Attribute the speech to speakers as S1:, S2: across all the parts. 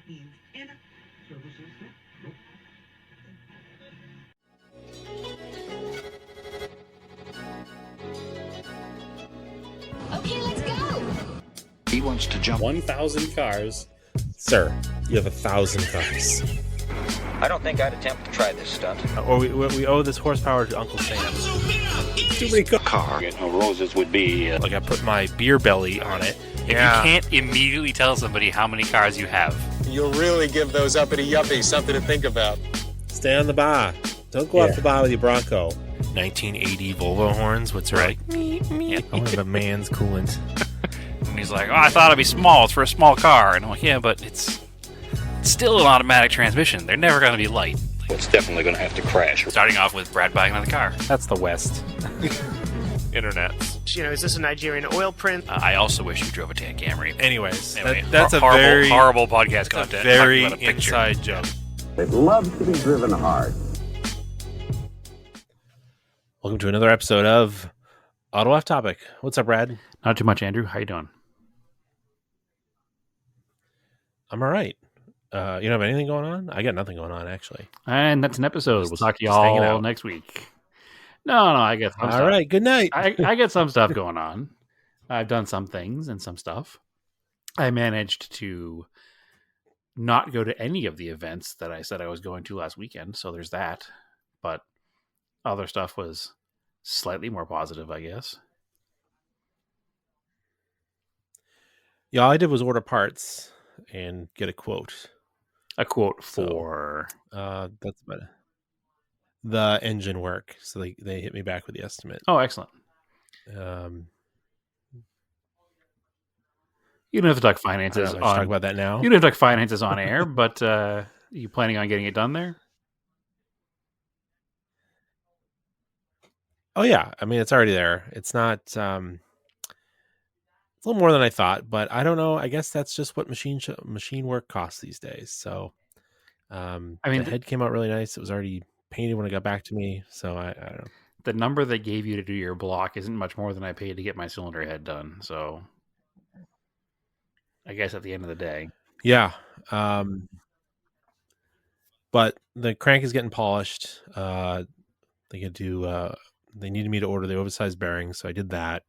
S1: Okay, let's go.
S2: He wants to jump
S3: 1,000 cars. Sir, you have 1,000 cars.
S2: I don't think I'd attempt to try this stunt.
S4: Or we owe this horsepower to Uncle Sam.
S3: Too many cars.
S2: Car. You know, roses would be...
S4: Like I put my beer belly on it.
S5: If you can't immediately tell somebody how many cars you have.
S6: You'll really give those uppity yuppies something to think about.
S3: Stay on the bar. Don't go off the bar with your Bronco.
S4: 1980 Volvo horns, what's right?
S5: Yeah.
S4: I want a man's coolant.
S5: And he's like, oh, I thought it'd be small. It's for a small car. And I'm like, yeah, but it's still an automatic transmission. They're never going to be light.
S2: It's definitely going to have to crash.
S5: Starting off with Brad buying another car.
S4: That's the West.
S7: Internet. You know, is this a Nigerian oil print?
S5: I also wish you drove a tan Camry.
S4: Anyways,
S5: Anyway,
S4: that's a
S5: horrible,
S4: very
S5: horrible podcast
S4: that's
S5: content.
S4: a very
S5: Talking about a picture.
S4: inside joke.
S8: It loves to be driven hard.
S3: Welcome to another episode of Auto Off Topic. What's up, Brad?
S5: Not too much, Andrew. How you doing?
S3: I'm all right. You don't have anything going on? I got nothing going on, actually.
S5: And that's an episode. We'll talk to
S3: Just hanging
S5: y'all
S3: out.
S5: next week. No, I got some stuff.
S3: All right. Good night.
S5: I got some stuff going on. I've done some things and some stuff. I managed to not go to any of the events that I said I was going to last weekend, so there's that. But other stuff was slightly more positive, I guess.
S3: Yeah, all I did was order parts and get a quote.
S5: A quote for...
S3: That's about it. The engine work. So they hit me back with the estimate.
S5: Oh, excellent.
S3: Um,
S5: You don't have to talk
S3: I
S5: finances
S3: don't know, let's talk about that now.
S5: You don't have to talk finances on air, but you planning on getting it done there?
S3: Oh yeah, I mean it's already there. It's not. It's a little more than I thought, but I don't know. I guess that's just what machine work costs these days. So, I mean, the head came out really nice. It was already painted when it got back to me. So I don't know.
S5: The number they gave you to do your block isn't much more than I paid to get my cylinder head done. So, I guess at the end of the day,
S3: Yeah. But the crank is getting polished. They could do. They needed me to order the oversized bearings, so I did that.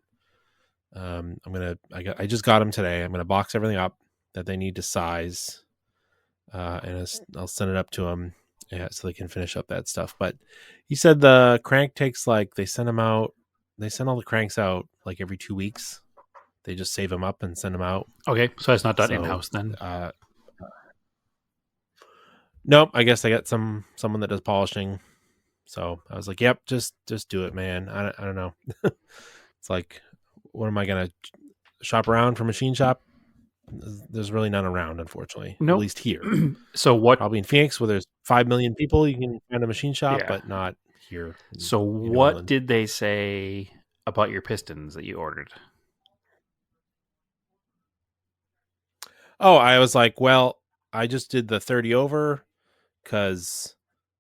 S3: I just got them today. I'm gonna box everything up that they need to size, and I'll send it up to them, so they can finish up that stuff. But he said the crank takes they send them out. They send all the cranks out like every 2 weeks. They just save them up and send them out.
S5: okay, so it's not done in-house then.
S3: Nope. I guess I got someone that does polishing. So I was like, "Yep, just do it, man." I don't know. It's like, what am I gonna shop around for machine shop? There's really none around, unfortunately.
S5: Nope.
S3: At least here.
S5: So what?
S3: Probably in Phoenix, where there's 5 million people, you can find a machine shop,
S5: Yeah.
S3: but not here.
S5: So
S3: in
S5: what
S3: England.
S5: did they say about your pistons that you ordered?
S3: Oh, I was like, well, I just did the 30 over because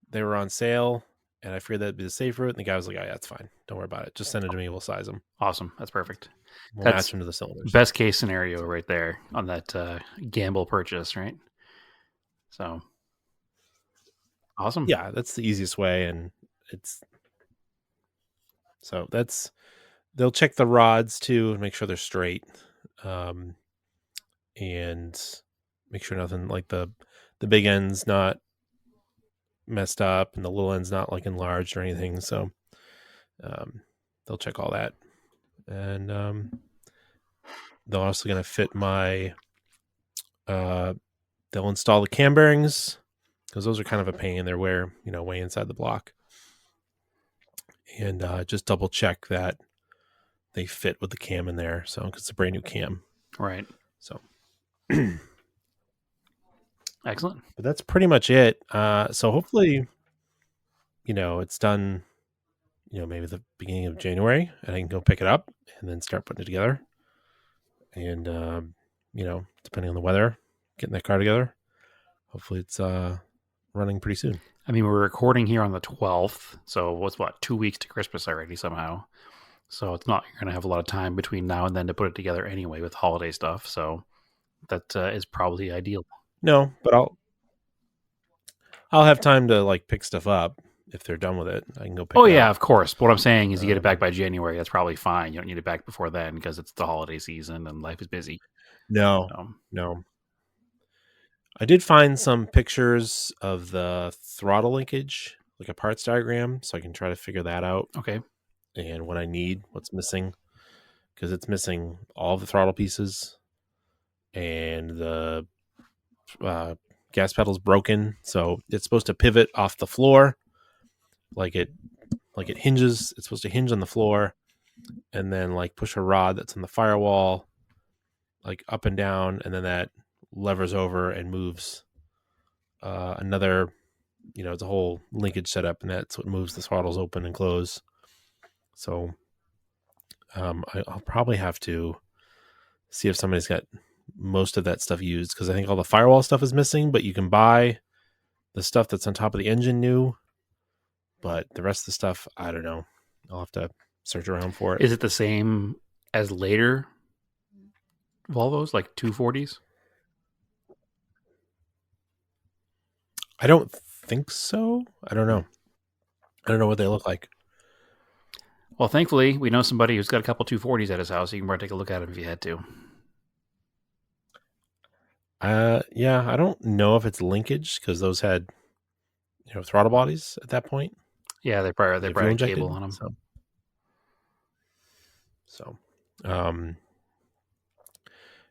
S3: they were on sale, and I figured that'd be the safe route. And the guy was like, "Oh, yeah, that's fine. Don't worry about it. Just send it to me. We'll size them.
S5: Awesome, that's perfect.
S3: We'll
S5: That's
S3: match them to the cylinders."
S5: Best case scenario right there on that gamble purchase, right? So awesome.
S3: Yeah, that's the easiest way, and they'll check the rods too and make sure they're straight, and make sure nothing like the big end's not messed up and the little end's not enlarged or anything. So they'll check all that, and they're also going to fit my. They'll install the cam bearings, because those are kind of a pain. They're way inside the block. And just double check that they fit with the cam in there. So, because it's a brand new cam.
S5: Right.
S3: So,
S5: Excellent.
S3: but that's pretty much it. So hopefully, it's done, maybe the beginning of January, and I can go pick it up and then start putting it together. And, depending on the weather, getting that car together. Hopefully it's running pretty soon.
S5: I mean, we're recording here on the 12th, so what's 2 weeks to Christmas already somehow. So it's not, you're going to have a lot of time between now and then to put it together anyway with holiday stuff. So that is probably ideal.
S3: No, but I'll have time to like pick stuff up if they're done with it. I can go pick
S5: Oh
S3: it
S5: yeah,
S3: up.
S5: of course. But what I'm saying is, you get it back by January. That's probably fine. You don't need it back before then because it's the holiday season and life is busy.
S3: No. I did find some pictures of the throttle linkage, like a parts diagram, so I can try to figure that out.
S5: Okay.
S3: And what I need, what's missing, because it's missing all of the throttle pieces, and the gas pedal's broken, so it's supposed to pivot off the floor, like it hinges. It's supposed to hinge on the floor, and then like push a rod that's on the firewall, like up and down, and then that levers over and moves another. It's a whole linkage setup, and that's what moves the throttles open and close. So I'll probably have to see if somebody's got most of that stuff used, because I think all the firewall stuff is missing, but you can buy the stuff that's on top of the engine new, but the rest of the stuff, I don't know. I'll have to search around for it.
S5: Is it the same as later Volvos, like 240s?
S3: I don't think so. I don't know. I don't know what they look like.
S5: Well, thankfully, we know somebody who's got a couple 240s at his house. You can probably take a look at them if you had to.
S3: Yeah, I don't know if it's linkage, because those had, throttle bodies at that point.
S5: Yeah, they probably had cable on them.
S3: So,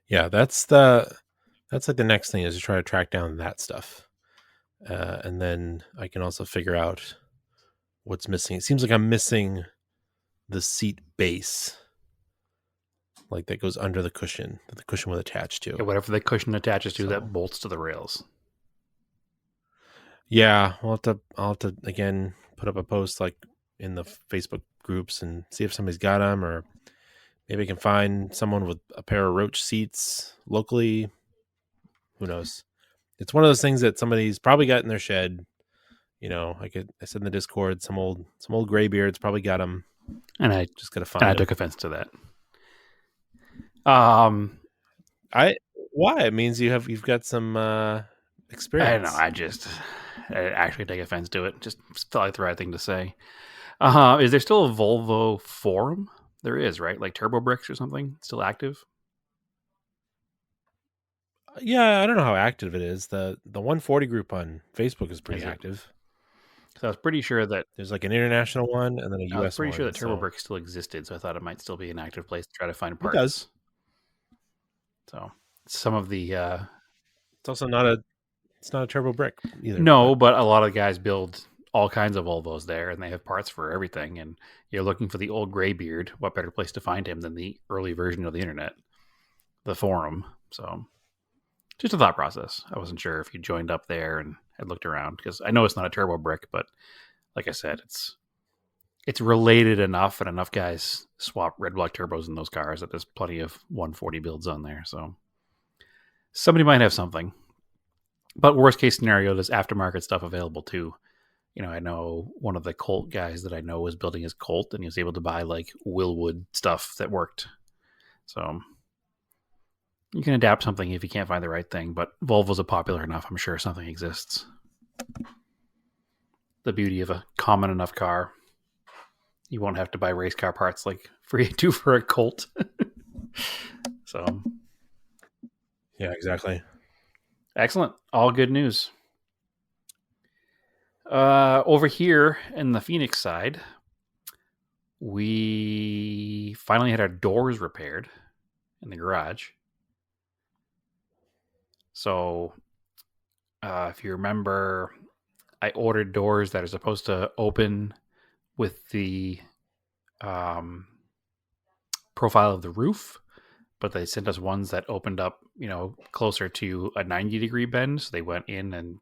S3: yeah, that's like the next thing, is to try to track down that stuff, and then I can also figure out what's missing. It seems like I'm missing the seat base, like that goes under the cushion that the cushion was attached to.
S5: Yeah, whatever the cushion attaches to, that bolts to the rails.
S3: Yeah, I'll have to again put up a post like in the Facebook groups and see if somebody's got them, or maybe I can find someone with a pair of Roach seats locally. Who knows? It's one of those things that somebody's probably got in their shed. I said in the Discord, some old graybeards probably got them,
S5: and I
S3: just gotta find.
S5: And I took offense to that.
S3: Why? It means you've got some experience.
S5: I know. I actually take offense to it. Just felt like the right thing to say. Is there still a Volvo forum? There is, right? Like Turbo Bricks or something, still active?
S3: Yeah, I don't know how active it is. The 140 group on Facebook is pretty active.
S5: So I was pretty sure that
S3: there's like an international one and then a US one.
S5: I was pretty sure that Turbo Bricks still existed, so I thought it might still be an active place to try to find parts.
S3: It does.
S5: So some of the
S3: it's also not a Turbo Brick either.
S5: No, but a lot of guys build all kinds of Volvos there, and they have parts for everything. And you're looking for the old graybeard. What better place to find him than the early version of the internet, the forum? So just a thought process. I wasn't sure if you joined up there and had looked around, because I know it's not a Turbo Brick, but like I said, it's related enough, and enough guys swap red block turbos in those cars that there's plenty of 140 builds on there. So somebody might have something. But worst case scenario, there's aftermarket stuff available too. I know one of the Colt guys that I know was building his Colt, and he was able to buy like Willwood stuff that worked. So you can adapt something if you can't find the right thing, but Volvos are popular enough. I'm sure something exists. The beauty of a common enough car. You won't have to buy race car parts like for a Colt. So
S3: yeah, exactly.
S5: Excellent. All good news. Over here in the Phoenix side, we finally had our doors repaired in the garage. So, if you remember, I ordered doors that are supposed to open with the profile of the roof, but they sent us ones that opened up, closer to a 90-degree bend. So they went in and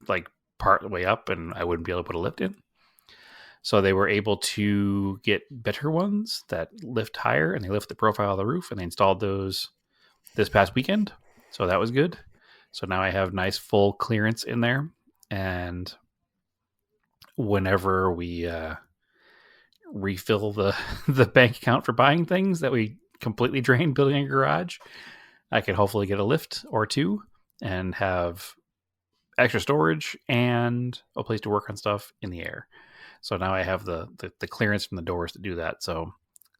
S5: like part the way up, and I wouldn't be able to put a lift in. So they were able to get better ones that lift higher, and they lift the profile of the roof, and they installed those this past weekend. So that was good. So now I have nice full clearance in there. And whenever we refill the bank account for buying things that we completely drained building a garage, I can hopefully get a lift or two and have extra storage and a place to work on stuff in the air. So now I have the clearance from the doors to do that. So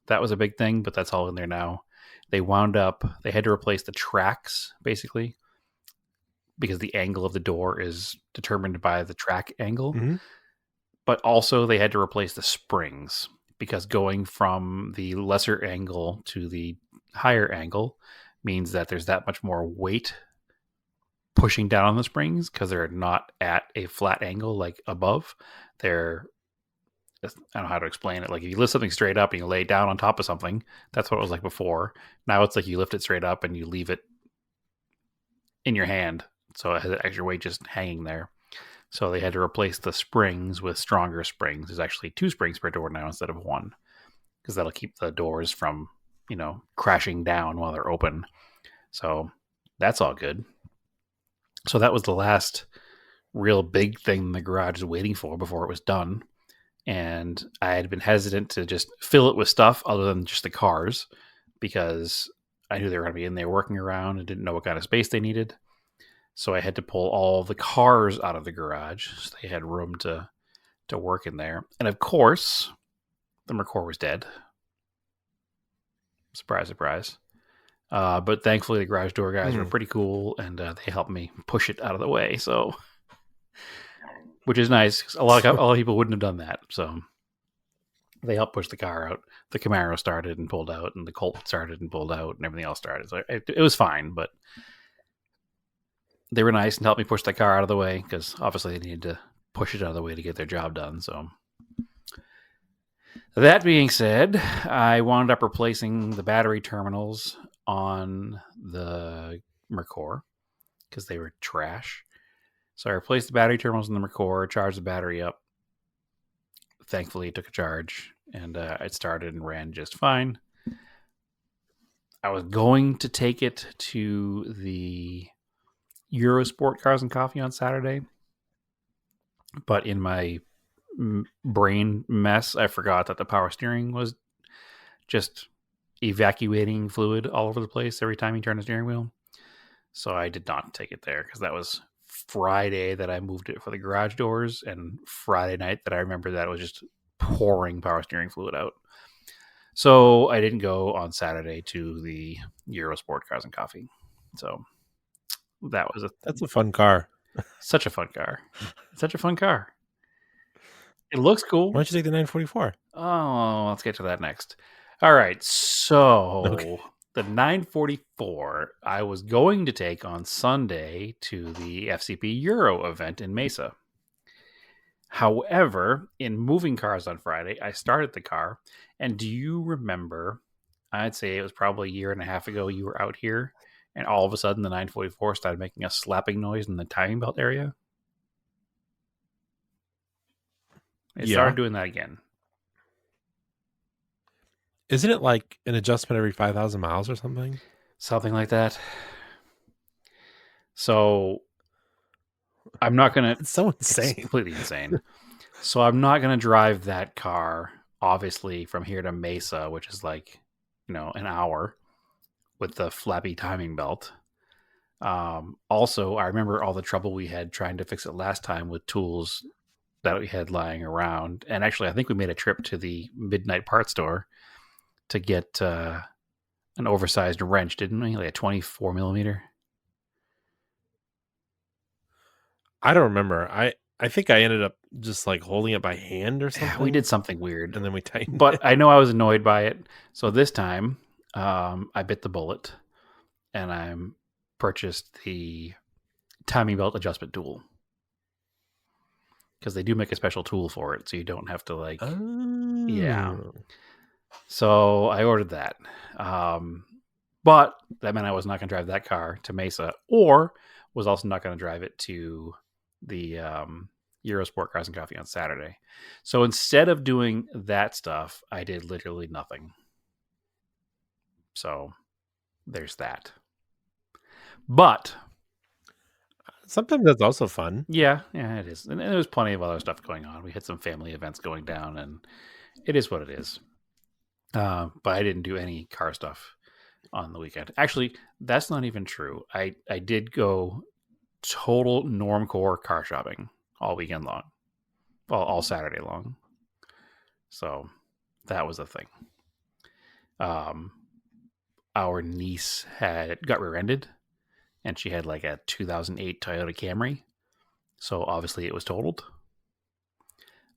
S5: that was a big thing, but that's all in there now. They had to replace the tracks basically because the angle of the door is determined by the track angle.
S3: Mm-hmm.
S5: But also they had to replace the springs because going from the lesser angle to the higher angle means that there's that much more weight pushing down on the springs because they're not at a flat angle like above. I don't know how to explain it. Like if you lift something straight up and you lay it down on top of something, that's what it was like before. Now it's like you lift it straight up and you leave it in your hand. So it has that extra weight just hanging there. So they had to replace the springs with stronger springs. There's actually 2 springs per door now instead of 1 because that'll keep the doors from, crashing down while they're open. So that's all good. So that was the last real big thing the garage was waiting for before it was done. And I had been hesitant to just fill it with stuff other than just the cars because I knew they were going to be in there working around and didn't know what kind of space they needed. So I had to pull all the cars out of the garage so they had room to work in there. And of course, the NormCore was dead. Surprise, surprise. But thankfully the garage door guys were pretty cool and they helped me push it out of the way. So, which is nice. 'Cause a lot of people wouldn't have done that. So they helped push the car out. The Camaro started and pulled out, and the Colt started and pulled out, and everything else started. So it was fine, but they were nice and helped me push the car out of the way because obviously they needed to push it out of the way to get their job done. So that being said, I wound up replacing the battery terminals on the NormCore because they were trash. So I replaced the battery terminals in the NormCore, charged the battery up. Thankfully, it took a charge, and it started and ran just fine. I was going to take it to the Eurosport Cars and Coffee on Saturday, but in my brain mess, I forgot that the power steering was just evacuating fluid all over the place every time you turn the steering wheel. So I did not take it there because that was Friday that I moved it for the garage doors, and Friday night that I remember that it was just pouring power steering fluid out. So I didn't go on Saturday to the Eurosport Cars and Coffee. So
S3: That's a fun car.
S5: Such a fun car. Such a fun car. It looks cool.
S3: Why don't you take the 944?
S5: Oh, let's get to that next. All right. So
S3: Okay.
S5: the 944 I was going to take on Sunday to the FCP Euro event in Mesa. However, in moving cars on Friday, I started the car. And do you remember, I'd say it was probably a year and a half ago, you were out here and all of a sudden the 944 started making a slapping noise in the timing belt area? It started doing that again.
S3: Isn't it like an adjustment every 5,000 miles or something?
S5: Something like that. So I'm not going to...
S3: It's so
S5: It's
S3: insane.
S5: completely insane. So I'm not going to drive that car, obviously, from here to Mesa, which is like, an hour with the flappy timing belt. Also, I remember all the trouble we had trying to fix it last time with tools that we had lying around. And actually, I think we made a trip to the Midnight Parts Store to get an oversized wrench, didn't we? Like a 24 millimeter.
S3: I don't remember. I think I ended up just like holding it by hand or something.
S5: Yeah, we did something weird.
S3: And then we tightened
S5: But
S3: it.
S5: I know I was annoyed by it. So this time, I bit the bullet and I purchased the timing belt adjustment tool. Because they do make a special tool for it, so you don't have to Yeah. So I ordered that. But that meant I was not going to drive that car to Mesa, or was also not going to drive it to the Eurosport Cars and Coffee on Saturday. So instead of doing that stuff, I did literally nothing. So there's that. But
S3: Sometimes that's also fun.
S5: yeah, it is. And there was plenty of other stuff going on. We had some family events going down, and it is what it is. But I didn't do any car stuff on the weekend. Actually, that's not even true. I did go total NormCore car shopping all weekend long. Well, all Saturday long. So that was a thing. Our niece got rear-ended, and she had like a 2008 Toyota Camry. So obviously it was totaled.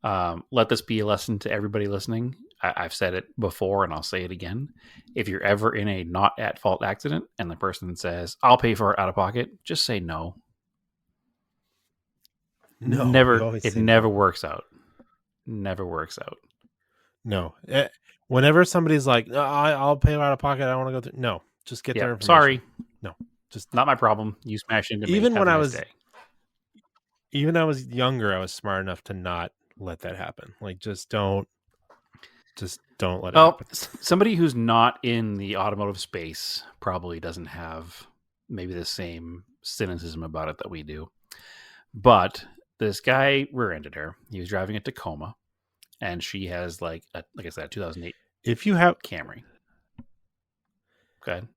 S5: Let this be a lesson to everybody listening. I've said it before and I'll say it again. If you're ever in a not at fault accident and the person says, I'll pay for it out of pocket, just say no.
S3: No, you
S5: never.
S3: always
S5: It
S3: say
S5: never
S3: no.
S5: works out. Never works out.
S3: No. Whenever somebody's like, "No, I'll pay out of pocket. I don't want to go through." No, just get their
S5: Yeah,
S3: information.
S5: sorry.
S3: No, just
S5: Not my problem. You smash into me.
S3: Even
S5: Have
S3: when
S5: a
S3: I
S5: nice
S3: was-
S5: day.
S3: even when I was younger, I was smart enough to not let that happen. Like, just don't let it
S5: Well,
S3: happen.
S5: somebody who's not in the automotive space probably doesn't have maybe the same cynicism about it that we do. But this guy rear-ended her. He was driving a Tacoma, and she has like I said, a 2008
S3: If you have,
S5: Camry. Go ahead.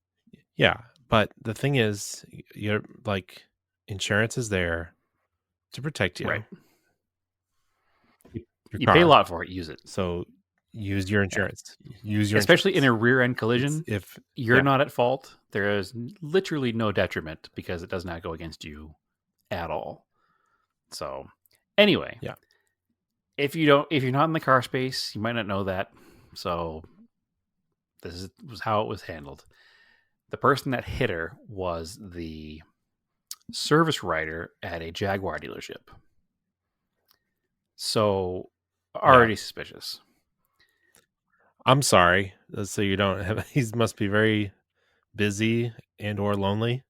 S3: yeah, but the thing is, you're like, insurance is there to protect you.
S5: Right.
S3: Your
S5: You
S3: car.
S5: pay a lot for it. Use it.
S3: So use your insurance. Use your
S5: Especially in a
S3: insurance.
S5: rear-end collision.
S3: If
S5: You're
S3: yeah.
S5: not at fault. There is literally no detriment because it does not go against you at all. So anyway,
S3: Yeah.
S5: If you're not in the car space, you might not know that. So was how it was handled. The person that hit her was the service writer at a Jaguar dealership. So already suspicious.
S3: I'm sorry. So you don't have. He must be very busy and or lonely.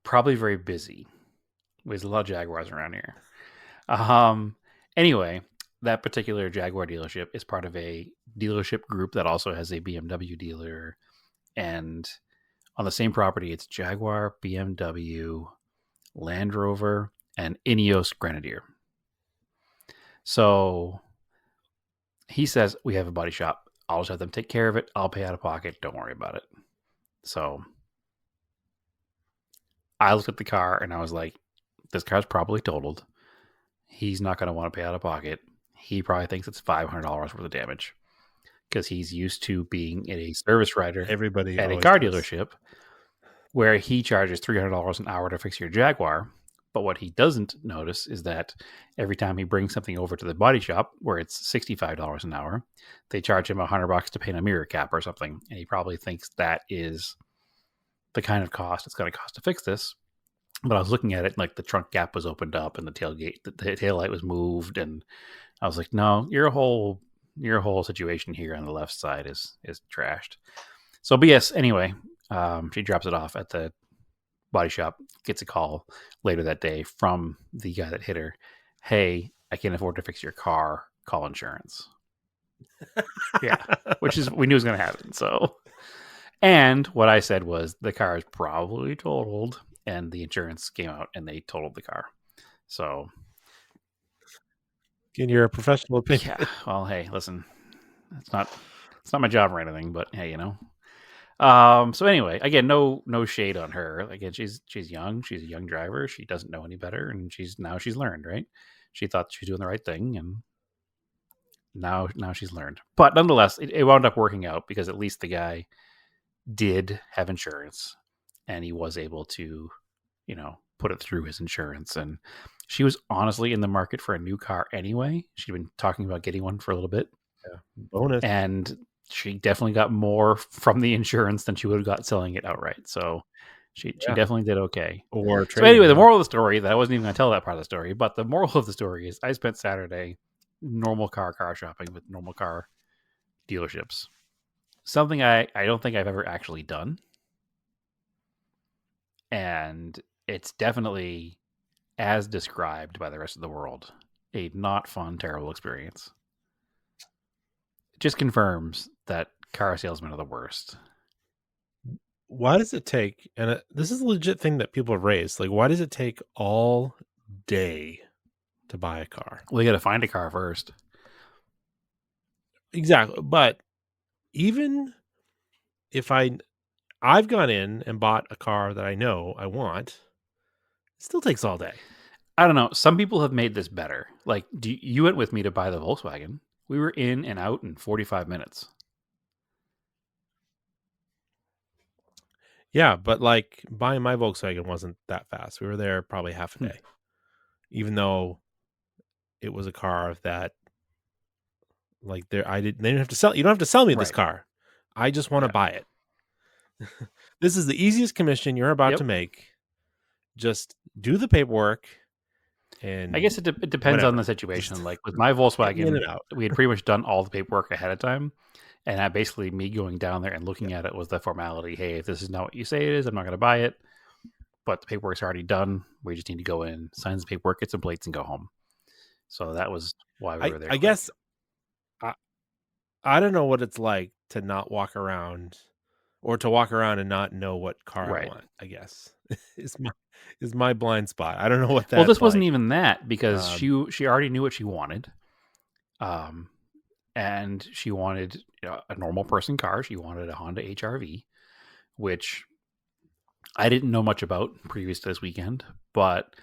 S5: Probably very busy. There's a lot of Jaguars around here. Anyway, that particular Jaguar dealership is part of a dealership group that also has a BMW dealer. And on the same property, it's Jaguar, BMW, Land Rover, and Ineos Grenadier. So he says, we have a body shop. I'll just have them take care of it. I'll pay out of pocket. Don't worry about it. So I looked at the car and I was like, this car's probably totaled. He's not going to want to pay out of pocket. He probably thinks it's $500 worth of damage because he's used to being a service writer
S3: Everybody
S5: at a
S3: always
S5: car
S3: does.
S5: dealership where he charges $300 an hour to fix your Jaguar. But what he doesn't notice is that every time he brings something over to the body shop where it's $65 an hour, they charge him $100 to paint a mirror cap or something. And he probably thinks that is the kind of cost it's going to cost to fix this. But I was looking at it, like the trunk gap was opened up and the tailgate, the taillight was moved, and I was like, no, your whole situation here on the left side is trashed. So, but yes, anyway, she drops it off at the body shop, gets a call later that day from the guy that hit her. Hey, I can't afford to fix your car. Call insurance. Yeah, which is we knew was going to happen. So, and what I said was the car is probably totaled. And the insurance came out and they totaled the car. So,
S3: In your professional opinion,
S5: yeah. Well, hey, listen, it's not my job or anything, but hey, you know. So anyway, again, no shade on her. Again, she's young. She's a young driver. She doesn't know any better, and she's learned, right? She thought she was doing the right thing, and now she's learned. But nonetheless, it wound up working out because at least the guy did have insurance. And he was able to, put it through his insurance. And she was honestly in the market for a new car anyway. She'd been talking about getting one for a little bit.
S3: bonus.
S5: And she definitely got more from the insurance than she would have got selling it outright. So she definitely did okay.
S3: Or
S5: So anyway, the moral of the story, that I wasn't even going to tell that part of the story, but the moral of the story is I spent Saturday car shopping with normal car dealerships. Something I don't think I've ever actually done. And it's definitely, as described by the rest of the world, a not fun, terrible experience. It just confirms that car salesmen are the worst.
S3: Why does it take, and this is a legit thing that people have raised, like, why does it take all day to buy a car?
S5: Well, you got to find a car first.
S3: Exactly. But even if I've gone in and bought a car that I know I want, still takes all day.
S5: I don't know. Some people have made this better. Like, you went with me to buy the Volkswagen. We were in and out in 45 minutes.
S3: Yeah, but like buying my Volkswagen wasn't that fast. We were there probably half a day, even though it was a car that, like, they didn't have to sell. You don't have to sell me this
S5: Right.
S3: car. I just want to buy it. This is the easiest commission you're about to make. Just do the paperwork. And
S5: I guess it depends on the situation. Like with my Volkswagen, we had pretty much done all the paperwork ahead of time. And basically me going down there and looking at it was the formality. Hey, if this is not what you say it is, I'm not going to buy it. But the paperwork's already done. We just need to go in, sign the paperwork, get some plates, and go home. So that was why we were there.
S3: I guess I don't know what it's like to not walk around, or to walk around and not know what car I want. I guess is my blind spot. I don't know what that.
S5: Well, this wasn't even that, because she already knew what she wanted. And she wanted a normal person car. She wanted a Honda HR-V, which I didn't know much about previous to this weekend. But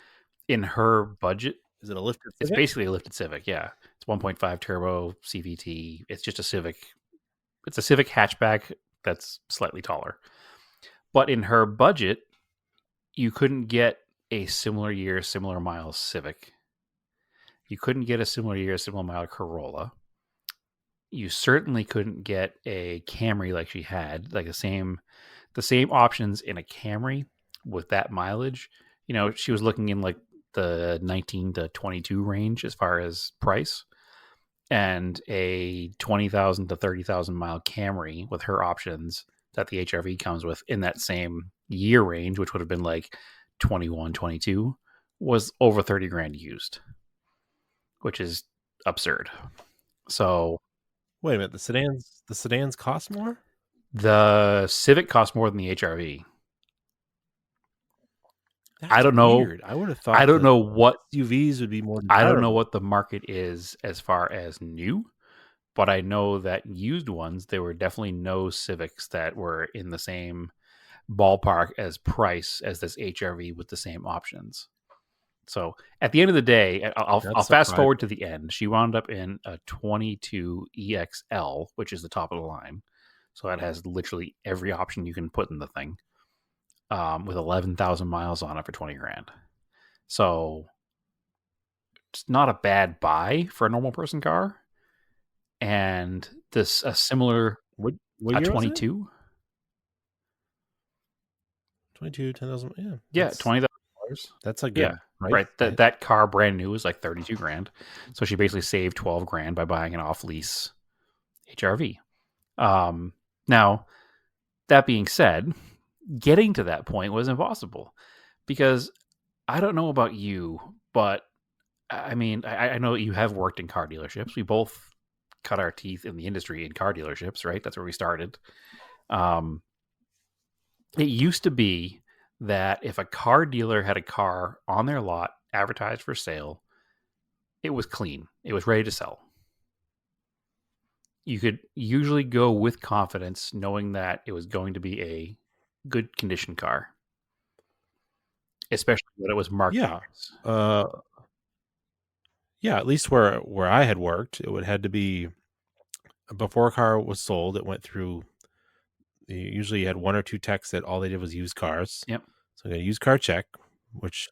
S5: in her budget,
S3: is it a lifted Civic?
S5: It's basically a lifted Civic. Yeah, it's 1.5 turbo CVT. It's just a Civic. It's a Civic hatchback that's slightly taller. But in her budget, you couldn't get a similar year, similar miles Civic. You couldn't get a similar year, similar mile Corolla. You certainly couldn't get a Camry like she had, like the same options in a Camry with that mileage. She was looking in like the 19 to 22 range as far as price, and a 20,000 to 30,000 mile Camry with her options that the HR-V comes with in that same year range, which would have been like 21, 22, was over 30 grand used, which is absurd. So
S3: wait a minute, the sedans cost more?
S5: The Civic costs more than the HR-V. I don't know.
S3: Weird. I would have thought.
S5: I don't know what
S3: SUVs would be more.
S5: I don't know what the market is as far as new, but I know that used ones, there were definitely no Civics that were in the same ballpark as price as this HR-V with the same options. So at the end of the day, I'll fast forward to the end. She wound up in a 22 EXL, which is the top of the line. So that has literally every option you can put in the thing, with 11,000 miles on it for 20 grand. So it's not a bad buy for a normal person car. And this a similar
S3: what
S5: a 22.
S3: 22, 10,000.
S5: Yeah, $20,000.
S3: That's a good,
S5: right. That car brand new is like 32 grand. So she basically saved 12 grand by buying an off lease HR-V. Now, that being said, getting to that point was impossible, because I don't know about you, but I mean, I know you have worked in car dealerships. We both cut our teeth in the industry in car dealerships, right? That's where we started. It used to be that if a car dealer had a car on their lot advertised for sale, it was clean. It was ready to sell. You could usually go with confidence knowing that it was going to be a good condition car, especially when it was marketed.
S3: Yeah, at least where I had worked, it had to be before a car was sold. It went through. Usually, you had one or two techs that all they did was used cars.
S5: Yep.
S3: So I got a used car check, which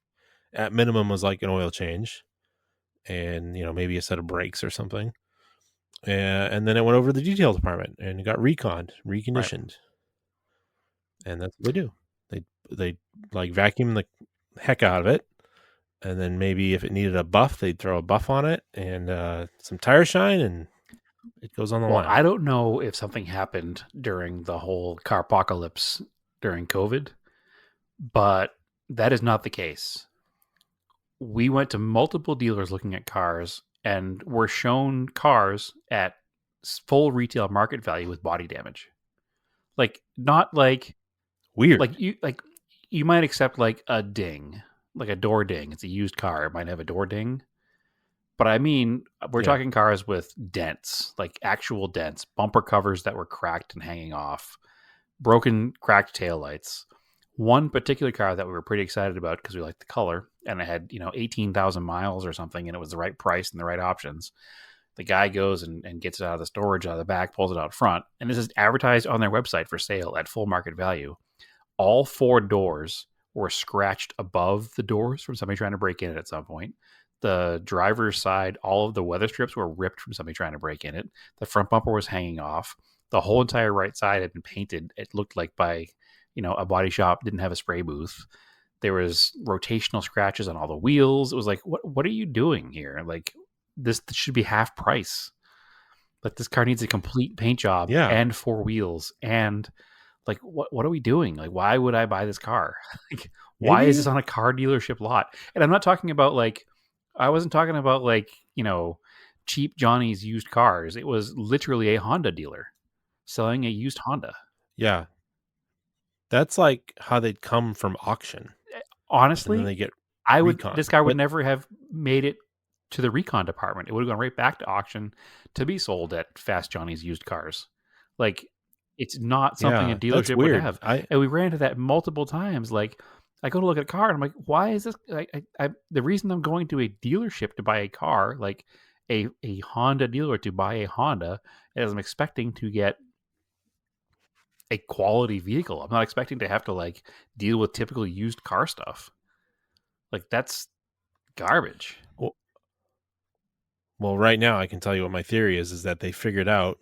S3: at minimum was like an oil change, and maybe a set of brakes or something. And then it went over to the detail department and it got reconditioned, right. And that's what they do. They like vacuum the heck out of it, and then maybe if it needed a buff, they'd throw a buff on it and some tire shine, and it goes on the line.
S5: I don't know if something happened during the whole car apocalypse during COVID, but that is not the case. We went to multiple dealers looking at cars and were shown cars at full retail market value with body damage. Like, not like
S3: weird.
S5: Like you might accept like a ding, like a door ding. It's a used car. It might have a door ding. But I mean, we're talking cars with dents, like actual dents, bumper covers that were cracked and hanging off, broken, cracked taillights, One particular car that we were pretty excited about because we liked the color, and it had 18,000 miles or something, and it was the right price and the right options. The guy goes and gets it out of the storage out of the back, pulls it out front, and this is advertised on their website for sale at full market value. All 4 doors were scratched above the doors from somebody trying to break in it at some point. The driver's side, all of the weather strips were ripped from somebody trying to break in it. The front bumper was hanging off. The whole entire right side had been painted. It looked like by, a body shop, didn't have a spray booth. There was rotational scratches on all the wheels. It was like, what are you doing here? Like, this should be half price. Like, this car needs a complete paint job and 4 wheels. And like, what are we doing? Like, why would I buy this car? Like, why is this on a car dealership lot? And I'm not talking about I wasn't talking about cheap Johnny's used cars. It was literally a Honda dealer selling a used Honda.
S3: Yeah. That's like how they'd come from auction.
S5: Honestly,
S3: and then they get
S5: this guy would never have made it to the recon department. It would have gone right back to auction to be sold at Fast Johnny's used cars. Like, it's not something a dealership would have. And we ran into that multiple times. Like, I go to look at a car and I'm like, why is this? The reason I'm going to a dealership to buy a car, like a Honda dealer to buy a Honda, is I'm expecting to get a quality vehicle. I'm not expecting to have to deal with typical used car stuff. Like, that's garbage.
S3: Well, right now I can tell you what my theory is that they figured out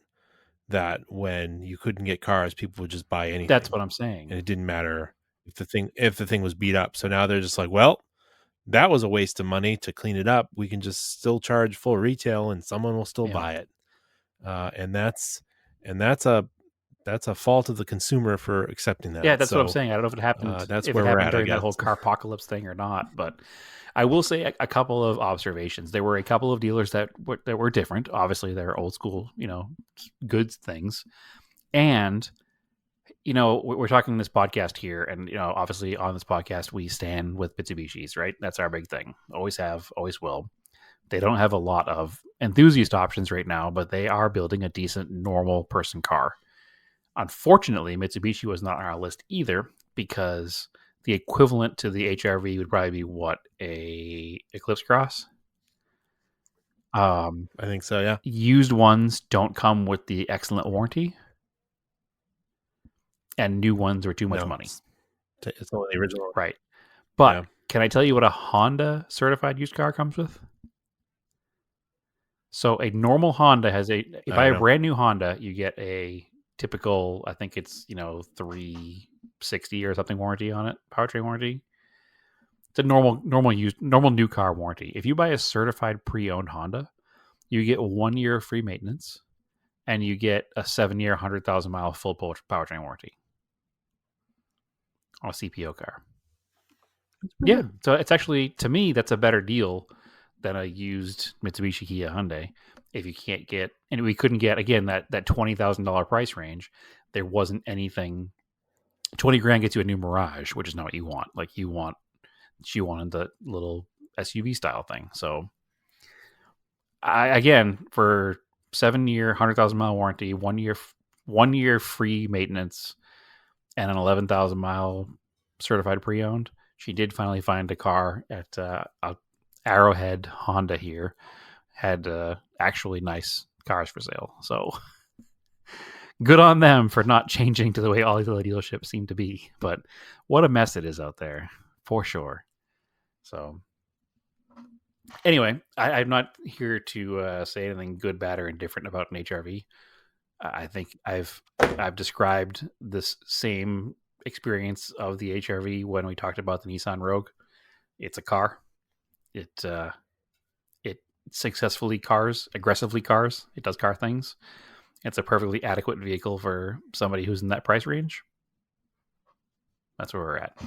S3: that when you couldn't get cars, people would just buy anything.
S5: That's what I'm saying.
S3: And it didn't matter if the thing was beat up. So now they're just like, well, that was a waste of money to clean it up. We can just still charge full retail and someone will still buy it. And that's a fault of the consumer for accepting that.
S5: Yeah, that's what I'm saying. I don't know if it happened.
S3: That's
S5: if
S3: where
S5: it
S3: we're
S5: happened
S3: at
S5: during that whole car apocalypse thing or not. But I will say a couple of observations. There were a couple of dealers that were different. Obviously, they're old school, goods things. And we're talking this podcast here, and obviously on this podcast we stand with Mitsubishis, right? That's our big thing. Always have, always will. They don't have a lot of enthusiast options right now, but they are building a decent normal person car. Unfortunately, Mitsubishi was not on our list either, because the equivalent to the HRV would probably be what, a Eclipse Cross?
S3: I think so, yeah.
S5: Used ones don't come with the excellent warranty, and new ones are too much money.
S3: It's only the original.
S5: Right. But can I tell you what a Honda certified used car comes with? So a normal Honda has if you buy a brand new Honda, you get a typical, I think it's, 360 or something warranty on it, powertrain warranty. It's a normal new car warranty. If you buy a certified pre-owned Honda, you get 1 year of free maintenance, and you get a 7-year, 100,000 mile full powertrain warranty on a CPO car. Yeah, so it's actually, to me, that's a better deal than a used Mitsubishi Kia Hyundai. If you can't get, and we couldn't get, again, that $20,000 price range, there wasn't anything. 20 grand gets you a new Mirage, which is not what you want. Like, she wanted the little SUV style thing. So again, for 7-year, 100,000 mile warranty, 1 year free maintenance, and an 11,000 mile certified pre-owned, she did finally find a car at Arrowhead Honda here. Had actually nice cars for sale. So good on them for not changing to the way all these other dealerships seem to be. But what a mess it is out there, for sure. So anyway, I'm not here to say anything good, bad, or indifferent about an HRV. I think I've described this same experience of the HRV when we talked about the Nissan Rogue. It's a car. It successfully aggressively cars. It does car things. It's a perfectly adequate vehicle for somebody who's in that price range. That's where we're at.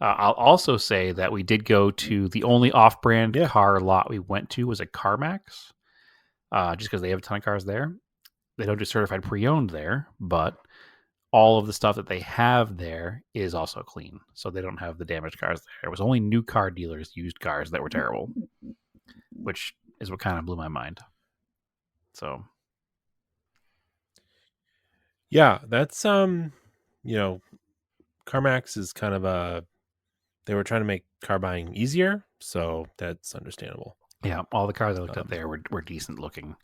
S5: I'll also say that we did go to the only off-brand car lot we went to was a CarMax, just because they have a ton of cars there. They don't do certified pre-owned there, but all of the stuff that they have there is also clean. So they don't have the damaged cars there. It was only new car dealers, used cars that were terrible, which is what kind of blew my mind. So
S3: yeah, that's CarMax is kind of they were trying to make car buying easier, so that's understandable.
S5: Yeah, all the cars I looked at there were decent looking.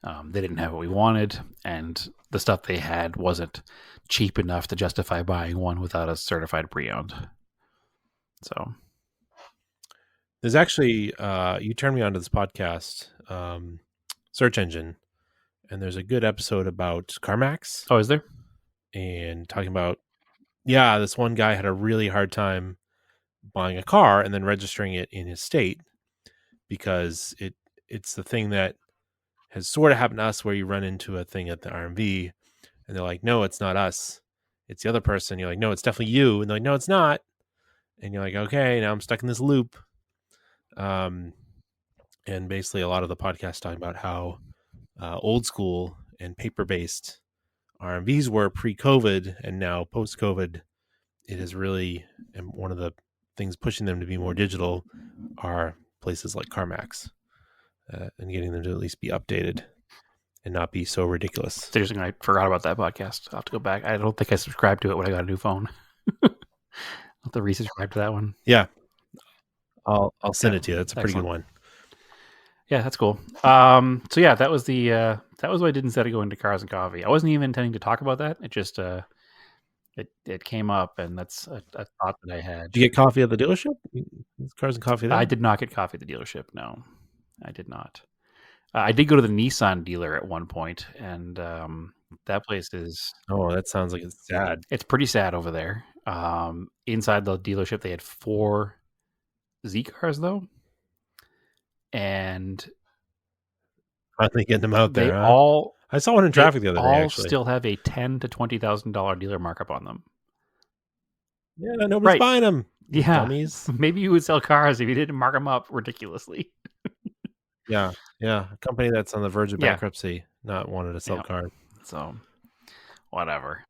S5: They didn't have what we wanted, and the stuff they had wasn't cheap enough to justify buying one without a certified pre-owned. So
S3: there's actually you turned me onto this podcast, Search Engine, and there's a good episode about CarMax.
S5: Oh, is there?
S3: And talking about, this one guy had a really hard time buying a car and then registering it in his state because it's the thing that has sort of happened to us where you run into a thing at the RMV and they're like, no, it's not us. It's the other person. You're like, no, it's definitely you. And they're like, no, it's not. And you're like, okay, now I'm stuck in this loop. And basically a lot of the podcast talking about how old school and paper-based RMVs were pre-COVID, and now post-COVID, it is really, and one of the things pushing them to be more digital are places like CarMax, and getting them to at least be updated and not be so ridiculous.
S5: Seriously, I forgot about that podcast. I'll have to go back. I don't think I subscribed to it when I got a new phone. I'll have to resubscribe to that one.
S3: Yeah, I'll send it to you. That's a pretty good one.
S5: Yeah, that's cool. So yeah, that was what I did instead of going to Cars and Coffee. I wasn't even intending to talk about that. It just it came up, and that's a thought that I had.
S3: Did you get coffee at the dealership? Cars and Coffee there?
S5: I did not get coffee at the dealership. No, I did not. I did go to the Nissan dealer at one point, and that place is...
S3: Oh, that sounds like it's sad.
S5: It's pretty sad over there. Inside the dealership, they had 4 Z cars, though. And
S3: finally getting them out there.
S5: They all...
S3: I saw one in traffic the other day,
S5: all
S3: actually.
S5: still have a $10,000 to $20,000 dealer markup on them.
S3: Yeah, nobody's buying them.
S5: Yeah.
S3: Dummies.
S5: Maybe you would sell cars if you didn't mark them up ridiculously.
S3: Yeah. A company that's on the verge of bankruptcy, not wanting to sell cars.
S5: So, whatever.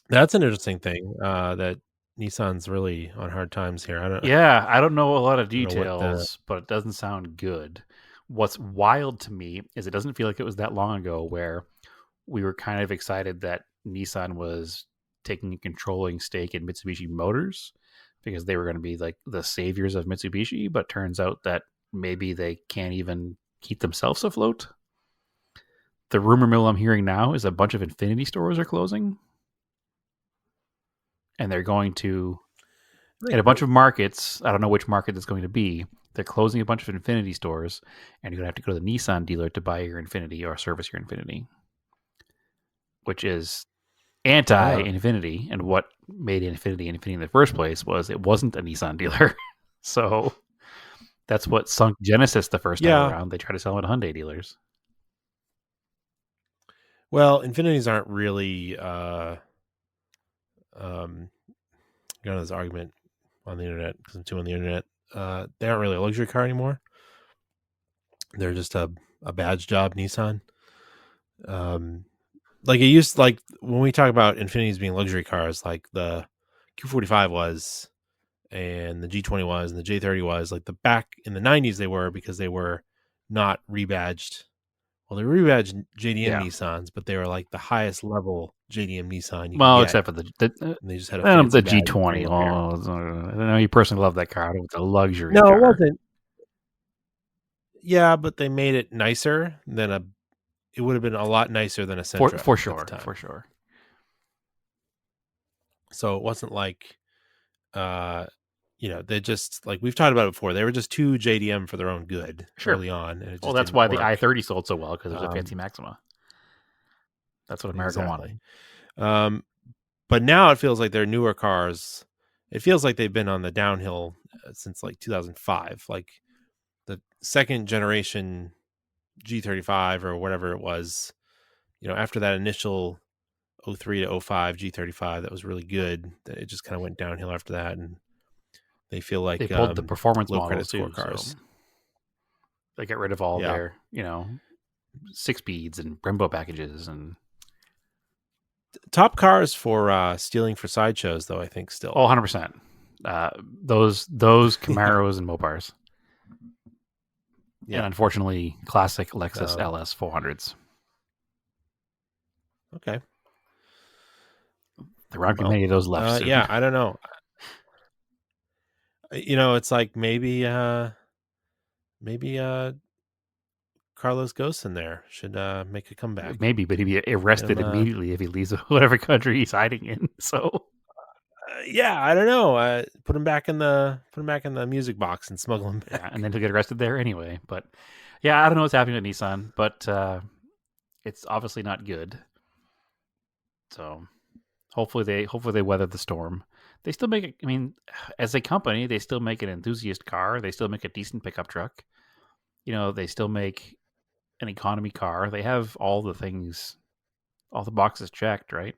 S3: That's an interesting thing, that Nissan's really on hard times here. I
S5: don't know a lot of details, but it doesn't sound good. What's wild to me is it doesn't feel like it was that long ago where we were kind of excited that Nissan was taking a controlling stake in Mitsubishi Motors because they were going to be like the saviors of Mitsubishi, but turns out that maybe they can't even keep themselves afloat. The rumor mill I'm hearing now is a bunch of Infinity stores are closing. And they're going to, in a bunch of markets, I don't know which market it's going to be, they're closing a bunch of Infinity stores, and you're going to have to go to the Nissan dealer to buy your Infinity or service your Infinity, which is anti-Infinity. And what made Infinity in the first place was it wasn't a Nissan dealer. So that's what sunk Genesis the first time around. They tried to sell it to Hyundai dealers.
S3: Well, Infinities aren't really... got this argument on the internet because I'm too on the internet. They aren't really a luxury car anymore. They're just a badge job Nissan. Like it used, like when we talk about Infinities being luxury cars, like the Q45 was, and the G20 was, and the J30 was, like the back in the 90s they were, because they were not rebadged. Well, they rebadged JDM Nissans, but they were like the highest level JDM Nissan.
S5: Except for
S3: they just had
S5: the G20. I know you personally love that car. It's a luxury car.
S3: No, it wasn't. Yeah, but they made it nicer than it would have been a lot nicer than a Sentra.
S5: For sure.
S3: So it wasn't like, they just, like we've talked about it before, they were just too JDM for their own good early on. And
S5: that's why the i30 sold so well, because it was a fancy Maxima. That's what America wanted.
S3: But now it feels like their newer cars, it feels like they've been on the downhill since like 2005. Like the second generation G35 or whatever it was, after that initial 03 to 05 G35 that was really good, it just kind of went downhill after that. And they feel like
S5: they pulled the performance
S3: low
S5: models
S3: credit score
S5: too,
S3: cars.
S5: So they got rid of all their, 6-speeds and Brembo packages and
S3: top cars for stealing for sideshows, though. I think still
S5: 100%. Those Camaros and Mopars, and unfortunately, classic Lexus LS 400s.
S3: Okay.
S5: There aren't many of those left. Soon.
S3: Yeah, I don't know. It's like maybe Carlos Ghost in there should make a comeback.
S5: Maybe, but he'd be arrested immediately if he leaves whatever country he's hiding in. So,
S3: yeah, I don't know. Put him back in the music box and smuggle him back.
S5: Yeah, and then he'll get arrested there anyway. But yeah, I don't know what's happening with Nissan, but it's obviously not good. So hopefully they weather the storm. They still make it. I mean, as a company, they still make an enthusiast car. They still make a decent pickup truck. They still make an economy car. They have all the things, all the boxes checked, right?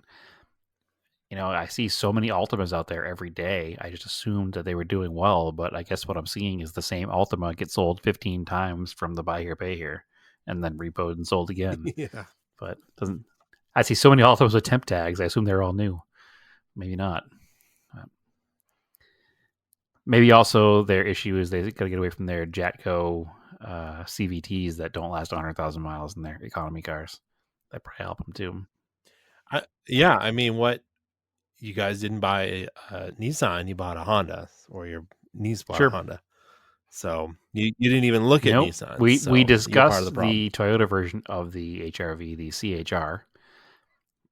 S5: I see so many Altimas out there every day. I just assumed that they were doing well, but I guess what I'm seeing is the same Altima get sold 15 times from the buy here, pay here, and then repoed and sold again.
S3: Yeah.
S5: But doesn't. I see so many Altimas with temp tags. I assume they're all new. Maybe not. Maybe also their issue is they got to get away from their Jatco CVTs that don't last 100,000 miles in their economy cars. That probably help them too.
S3: Yeah, I mean, what you guys didn't buy a Nissan, you bought a Honda, or your niece bought a Honda. So you didn't even look at Nissan.
S5: We discussed the Toyota version of the HRV, the CHR,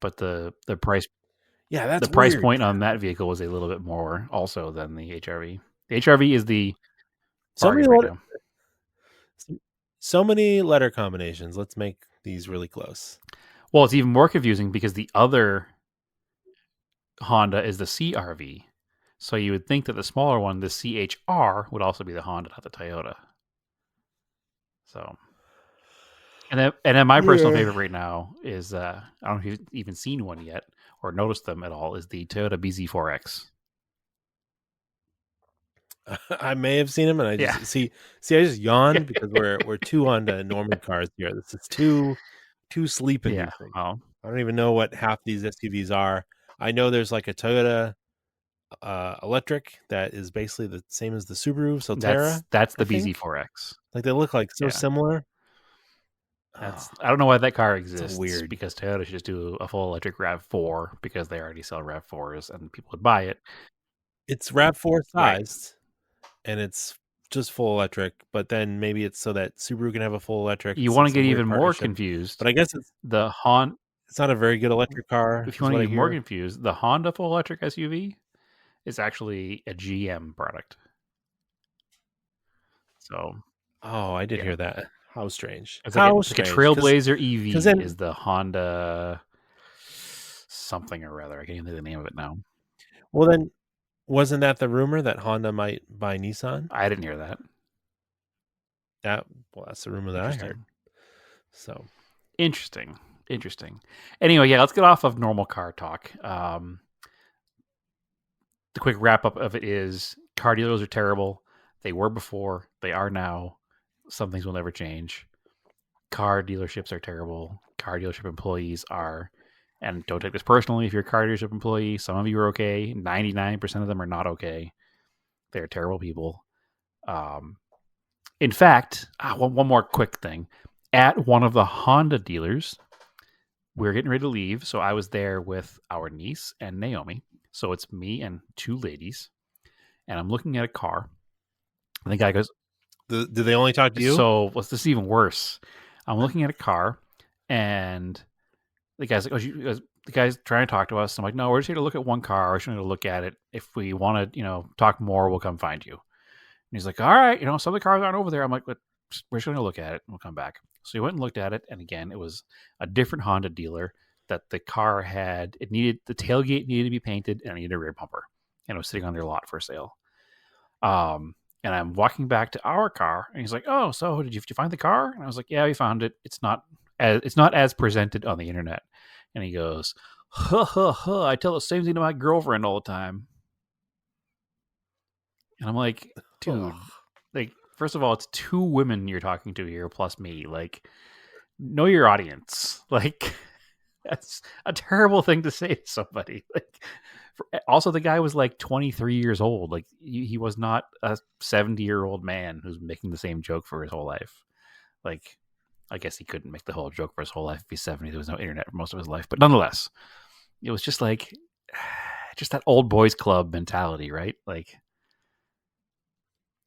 S5: but the price.
S3: Yeah, that's
S5: the price
S3: weird.
S5: Point on that vehicle was a little bit more also than the HRV. The HRV is the
S3: so many letter combinations. Let's make these really close.
S5: Well, it's even more confusing because the other Honda is the CRV. So you would think that the smaller one, the CHR, would also be the Honda, not the Toyota. So, and then my personal favorite right now is I don't know if you've even seen one yet or noticed them at all. Is the Toyota BZ4X.
S3: I may have seen him, and I just see. I just yawned because we're two Honda normie cars here. This is two sleeping.
S5: Yeah,
S3: I don't even know what half these SUVs are. I know there's like a Toyota electric that is basically the same as the Subaru Solterra.
S5: That's the BZ4X.
S3: Like they look like so similar.
S5: I don't know why that car exists. Weird, because Toyota should just do a full electric RAV4 because they already sell RAV4s and people would buy it.
S3: It's RAV4 sized, and it's just full electric. But then maybe it's so that Subaru can have a full electric.
S5: You want to get even more confused,
S3: but I guess it's
S5: the Honda.
S3: It's not a very good electric car.
S5: If you want to get more confused, the Honda full electric SUV is actually a GM product. So,
S3: I did hear that. How strange!
S5: It's like a Trailblazer EV is the Honda something or other. I can't even think of the name of it now.
S3: Well, then, wasn't that the rumor that Honda might buy Nissan?
S5: I didn't hear that.
S3: That's the rumor that I heard. So
S5: interesting. Anyway, let's get off of normal car talk. The quick wrap up of it is car dealers are terrible. They were before. They are now. Some things will never change. Car dealerships are terrible. Car dealership employees are, and don't take this personally if you're a car dealership employee. Some of you are okay. 99% of them are not okay. They're terrible people. In fact, one more quick thing. At one of the Honda dealers, we're getting ready to leave. So I was there with our niece and Naomi. So it's me and two ladies. And I'm looking at a car. And the guy goes,
S3: do they only talk to you?
S5: So this is even worse. I'm looking at a car and the guy's like, the guy's trying to talk to us. I'm like, no, we're just here to look at one car. We're just going to look at it. If we want to, talk more, we'll come find you. And he's like, all right, some of the cars aren't over there. I'm like, we're just going to look at it. And we'll come back. So we went and looked at it. And again, it was a different Honda dealer that the car had. The tailgate needed to be painted and it needed a rear bumper. And it was sitting on their lot for sale. And I'm walking back to our car, and he's like, "Oh, so did you find the car?" And I was like, "Yeah, we found it. It's not as presented on the internet." And he goes, I tell the same thing to my girlfriend all the time. And I'm like, dude, like, first of all, it's two women you're talking to here plus me. Like, know your audience. Like, that's a terrible thing to say to somebody. Like, also, the guy was like 23 years old. Like, he was not a 70-year-old man who's making the same joke for his whole life. Like, I guess he couldn't make the whole joke for his whole life if he's 70. There was no internet for most of his life. But nonetheless, it was just like, just that old boys club mentality, right? Like,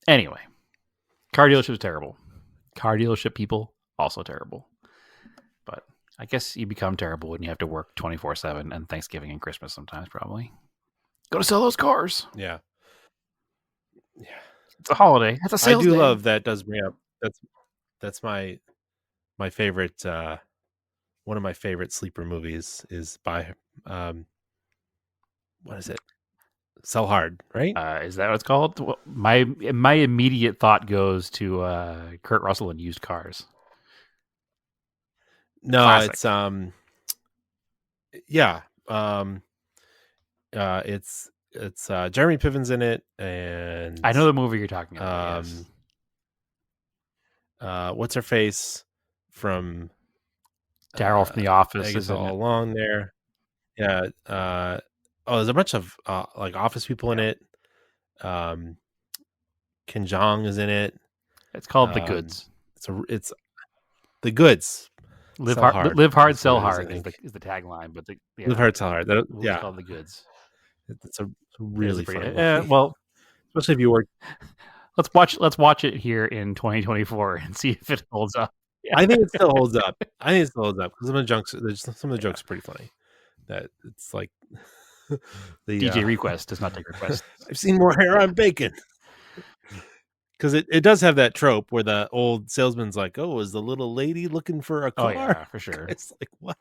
S5: anyway, car dealership is terrible. Car dealership people also terrible. But I guess you become terrible when you have to work 24/7 and Thanksgiving and Christmas sometimes. Probably go to sell those cars.
S3: Yeah.
S5: It's a holiday. It's a
S3: I
S5: sales
S3: do
S5: day.
S3: love that. Does bring up that's my favorite. One of my favorite sleeper movies is by what is it? Sell Hard, right?
S5: Is that what it's called? Well, my immediate thought goes to Kurt Russell and used cars.
S3: No,
S5: Classic.
S3: it's yeah. It's Jeremy Piven's in it, and
S5: I know the movie you're talking about. Yes.
S3: What's her face from
S5: Daryl from The Office
S3: Agatha
S5: is in
S3: all
S5: it.
S3: along there. Yeah. There's a bunch of like Office people in it. Ken Jeong is in it.
S5: It's called The Goods.
S3: It's The Goods.
S5: Live
S3: Sell
S5: hard, live hard,
S3: is
S5: sell
S3: what it
S5: hard is the tagline. But
S3: Live hard, sell hard.
S5: It's
S3: Yeah,
S5: called The Goods.
S3: it's a really
S5: pretty-
S3: funny movie.
S5: well,
S3: especially if you work.
S5: let's watch it here in 2024 and see if it holds up. Yeah.
S3: I think it still holds up. Because some of the jokes are pretty funny. That it's like the
S5: DJ request does not take requests.
S3: I've seen more hair on bacon. Because it does have that trope where the old salesman's like, "Oh, is the little lady looking for a car?"
S5: Oh yeah, for sure.
S3: It's like, what?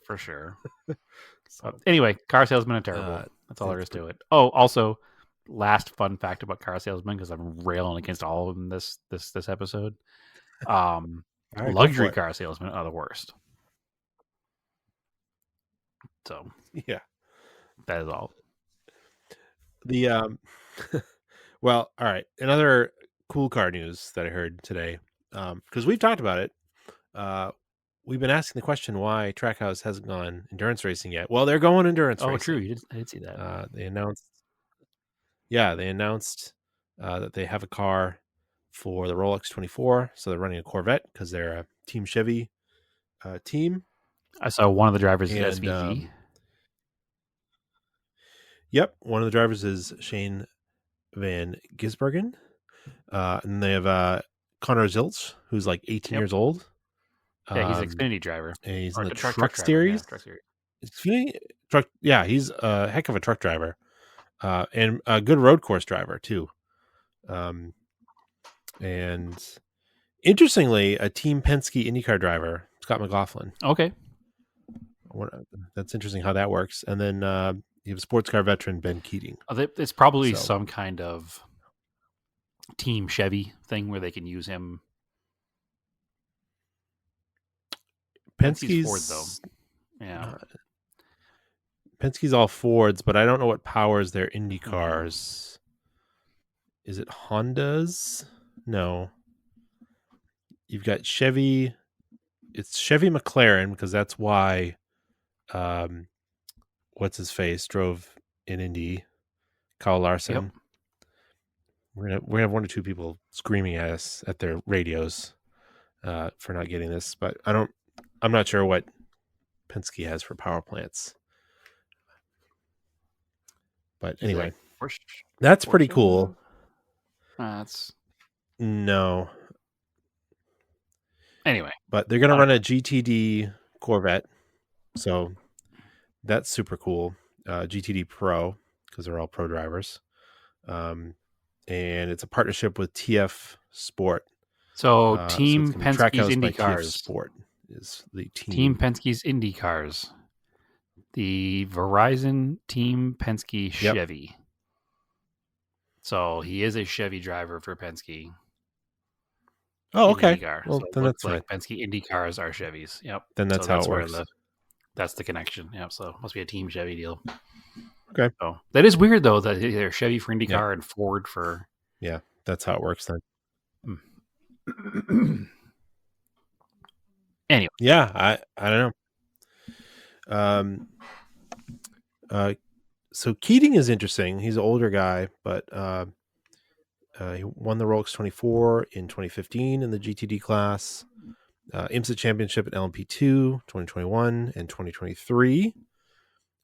S5: For sure.
S3: So,
S5: Anyway, car salesmen are terrible. That's all there is to it. Oh, also, last fun fact about car salesmen, because I'm railing against all of them this episode.
S3: right,
S5: Luxury
S3: go for it.
S5: car salesmen are the worst. So
S3: Yeah.
S5: that is all.
S3: The well, all right. Another cool car news that I heard today, because we've talked about it. We've been asking the question why Trackhouse hasn't gone endurance racing yet. Well, they're going endurance racing.
S5: Oh, true. I did see that.
S3: They announced that they have a car for the Rolex 24. So they're running a Corvette because they're a Team Chevy team.
S5: I saw one of the drivers
S3: And,
S5: is SVG.
S3: Yep, one of the drivers is Shane Van Gisbergen. And they have Connor Zilch, who's like 18 years old.
S5: Yeah, he's an Xfinity driver.
S3: And he's
S5: Or
S3: in
S5: the
S3: the
S5: truck
S3: truck
S5: driver.
S3: series.
S5: Yeah, truck series.
S3: Xfinity truck. Yeah, he's a heck of a truck driver, and a good road course driver too. And interestingly, a Team Penske IndyCar driver, Scott McLaughlin.
S5: Okay.
S3: That's interesting how that works. And then you have a sports car veteran, Ben Keating.
S5: It's probably
S3: So-
S5: some kind of Team Chevy thing where they can use him. Penske's Ford, though. Yeah.
S3: Penske's all Fords, but I don't know what powers their Indy cars. Is it Hondas? No. You've got Chevy. It's Chevy McLaren because that's why what's his face drove in Indy. Kyle Larson.
S5: Yep.
S3: We're gonna have one or two people screaming at us at their radios for not getting this, but I'm not sure what Penske has for power plants. But anyway, that's pretty cool.
S5: That's
S3: No.
S5: Anyway,
S3: But they're going to run a GTD Corvette. So that's super cool. GTD Pro, because they're all pro drivers. And it's a partnership with TF Sport.
S5: so
S3: So
S5: Team
S3: it's gonna be
S5: Penske's
S3: Trackhouse
S5: Indy
S3: by TF
S5: cars.
S3: Sport is the team.
S5: Team Penske's Indy cars. The Verizon Team Penske
S3: Yep.
S5: Chevy. So he is a Chevy driver for Penske.
S3: Oh,
S5: in
S3: okay.
S5: IndyCar.
S3: Well,
S5: So it
S3: then
S5: looks
S3: that's
S5: like Penske Indy cars are Chevys. Yep.
S3: Then that's
S5: So
S3: how it
S5: where
S3: works.
S5: that's the connection. Yep. So it must be a Team Chevy deal.
S3: Okay.
S5: So that is weird though that they're Chevy for IndyCar and Ford for.
S3: Yeah, that's how it works then.
S5: Anyway.
S3: Yeah, I don't know. So Keating is interesting. He's an older guy, but he won the Rolex 24 in 2015 in the GTD class. IMSA Championship at LMP2 2021 and 2023.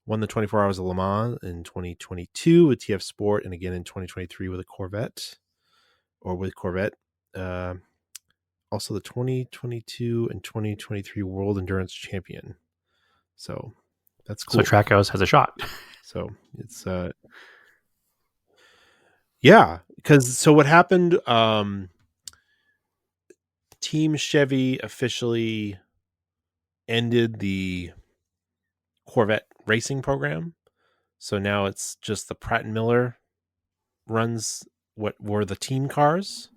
S3: won the 24 Hours of Le Mans in 2022 with TF Sport, and again in 2023 with a Corvette, or with Corvette. Also the 2022 and 2023 World Endurance Champion. So that's cool.
S5: So Trackhouse has a shot.
S3: So it's yeah, because so what happened? Team Chevy officially ended the Corvette racing program. So now it's just the Pratt and Miller runs what were the team cars.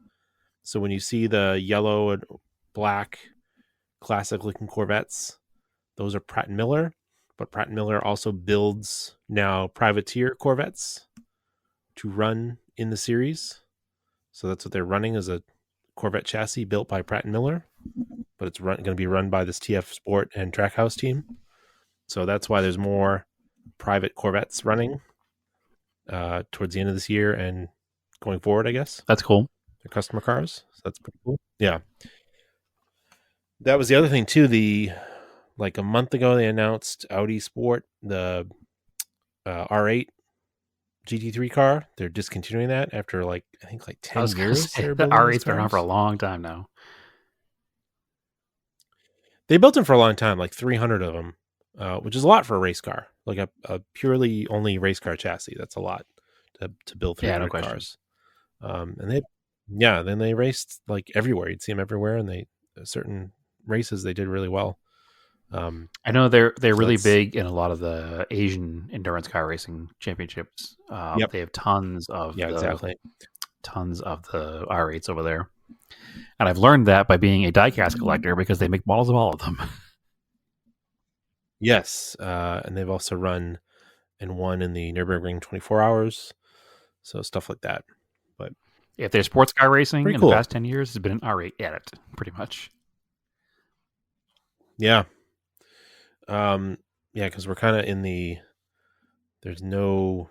S3: So when you see the yellow and black classic looking Corvettes, those are Pratt and Miller. But Pratt and Miller also builds now privateer Corvettes to run in the series. So that's what they're running, as a Corvette chassis built by Pratt and Miller, but it's going to be run by this TF Sport and Trackhouse team. So that's why there's more private Corvettes running towards the end of this year and going forward, I guess.
S5: That's cool.
S3: They're customer cars. So that's pretty cool. Yeah. That was the other thing too. Like a month ago, they announced Audi Sport, the R8 GT3 car. They're discontinuing that after I think 10 years.
S5: The R8's been around for a long time now.
S3: They built them for a long time, like 300 of them, which is a lot for a race car, like a purely only race car chassis. That's a lot to build 300 cars. And then they raced like everywhere. You'd see them everywhere, and certain races they did really well.
S5: I know they're really big in a lot of the Asian endurance car racing championships.
S3: Yep.
S5: They have tons of the R8s over there, and I've learned that by being a diecast collector because they make models of all of them.
S3: Yes, and they've also run and won in the Nürburgring 24 Hours, so stuff like that. But
S5: if there's sports car racing in
S3: cool.
S5: the past 10 years, it's been an R8 at it, pretty much.
S3: Yeah. Because we're kind of in there's no,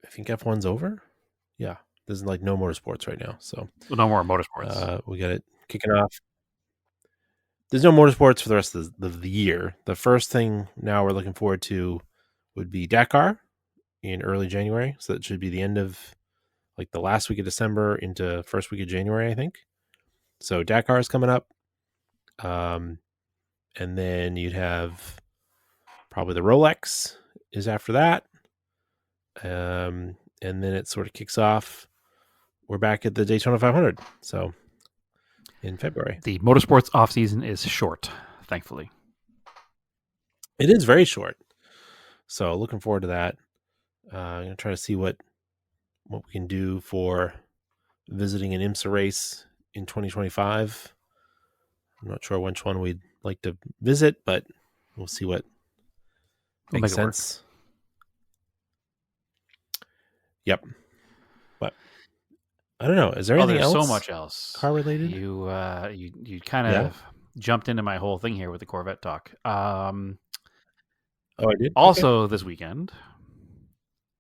S3: I think F1's over. Yeah, there's no motorsports right now, so
S5: no more motorsports.
S3: We got it kicking off. There's no motorsports for the rest of the year. The first thing now we're looking forward to would be Dakar in early January. So that should be the end of the last week of December into first week of January, I think. So Dakar is coming up. And then you'd have probably the Rolex is after that. And then it sort of kicks off. We're back at the Daytona 500. So in February.
S5: The motorsports off season is short, thankfully.
S3: It is very short. So looking forward to that. I'm going to try to see what we can do for visiting an IMSA race in 2025. I'm not sure which one we'd like to visit, but we'll see what makes sense. Yep. But I don't know. Is there anything else?
S5: There's so much else
S3: car related.
S5: You kind of jumped into my whole thing here with the Corvette talk.
S3: I did.
S5: Also, this weekend,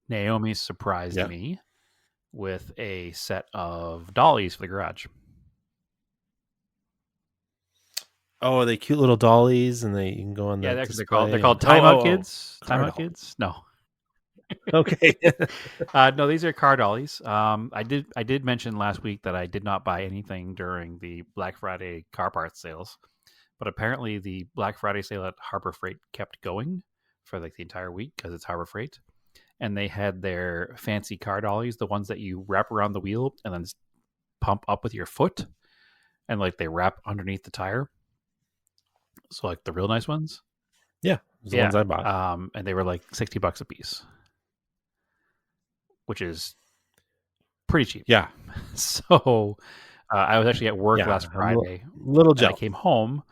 S5: Naomi surprised me with a set of dollies for the garage.
S3: Oh, are they cute little dollies, and you can go on the
S5: they're called timeout kids. Timeout kids? No.
S3: Okay.
S5: No, these are car dollies. I did mention last week that I did not buy anything during the Black Friday car parts sales, but apparently the Black Friday sale at Harbor Freight kept going for the entire week because it's Harbor Freight, and they had their fancy car dollies, the ones that you wrap around the wheel and then pump up with your foot, and they wrap underneath the tire. So the real nice ones.
S3: Yeah, the ones I bought.
S5: And they were $60 a piece, which is pretty cheap.
S3: Yeah.
S5: So I was actually at work last Friday.
S3: Little jealous.
S5: I came home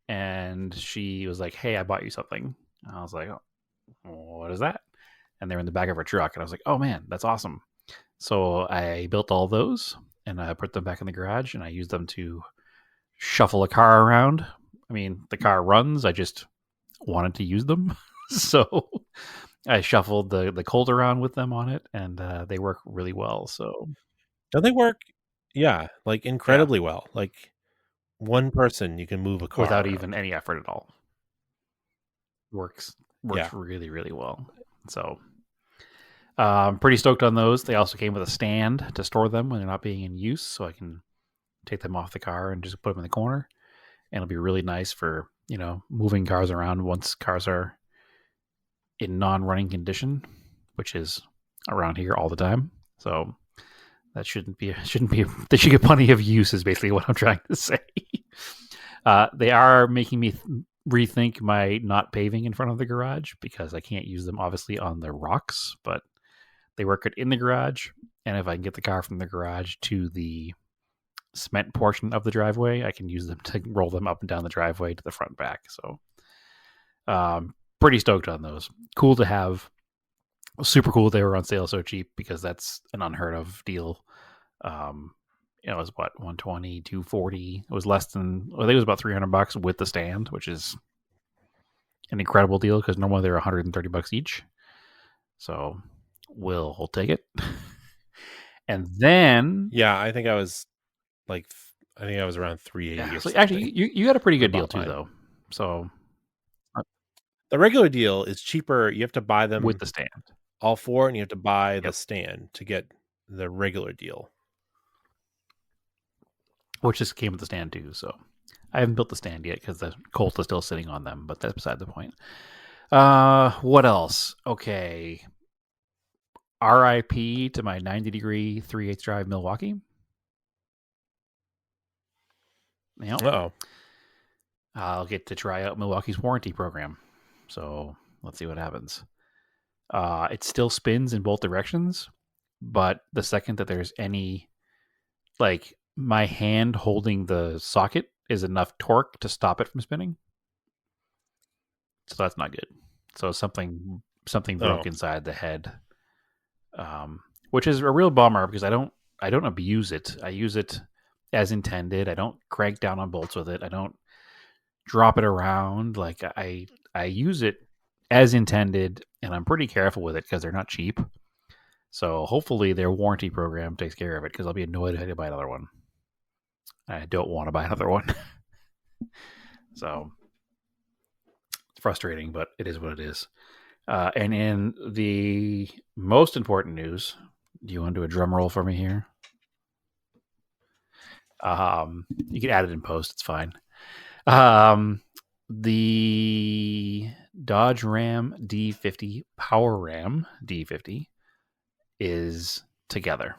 S5: and she was like, "Hey, I bought you something." And I was like, "Oh, what is that?" And they were in the back of her truck, and I was like, "Oh man, that's awesome." So I built all those and I put them back in the garage, and I used them to shuffle a car around. I mean, the car runs. I just wanted to use them. So I shuffled the Colt around with them on it, and they work really well. So
S3: don't they work? Yeah, incredibly well. One person, you can move a car
S5: without
S3: around.
S5: even any effort at all. Works works really, really well. So pretty stoked on those. They also came with a stand to store them when they're not being in use, so I can take them off the car and just put them in the corner. And it'll be really nice for, moving cars around once cars are in non-running condition, which is around here all the time. So that they should get plenty of use is basically what I'm trying to say. They are making me rethink my not paving in front of the garage because I can't use them obviously on the rocks, but they work good in the garage. And if I can get the car from the garage to the cement portion of the driveway, I can use them to roll them up and down the driveway to the front and back. So pretty stoked on those. Cool to have. Super cool they were on sale so cheap because that's an unheard of deal. It was what, 120, 240. It was less than, I think it was about $300 with the stand, which is an incredible deal because normally they're $130 each. So we'll take it. And then
S3: I think I was around 380.
S5: So actually, you got a pretty good deal too, though. So
S3: the regular deal is cheaper. You have to buy them
S5: with the stand,
S3: all four, and you have to buy the stand to get the regular deal,
S5: which just came with the stand too. So I haven't built the stand yet because the Colt is still sitting on them, but that's beside the point. What else? Okay. RIP to my 90-degree 3/8 drive Milwaukee. Yep.
S3: Uh-oh.
S5: I'll get to try out Milwaukee's warranty program. So let's see what happens. It still spins in both directions, but the second that there's any, my hand holding the socket is enough torque to stop it from spinning. So that's not good. So something broke inside the head, which is a real bummer because I don't abuse it. I use it as intended. I don't crank down on bolts with it. I don't drop it around. I use it as intended, and I'm pretty careful with it because they're not cheap. So hopefully their warranty program takes care of it because I'll be annoyed if I have to buy another one. I don't want to buy another one. So it's frustrating, but it is what it is. And in the most important news, do you want to do a drum roll for me here? You can add it in post. It's fine. The Dodge Ram D50 Power Ram D50 is together.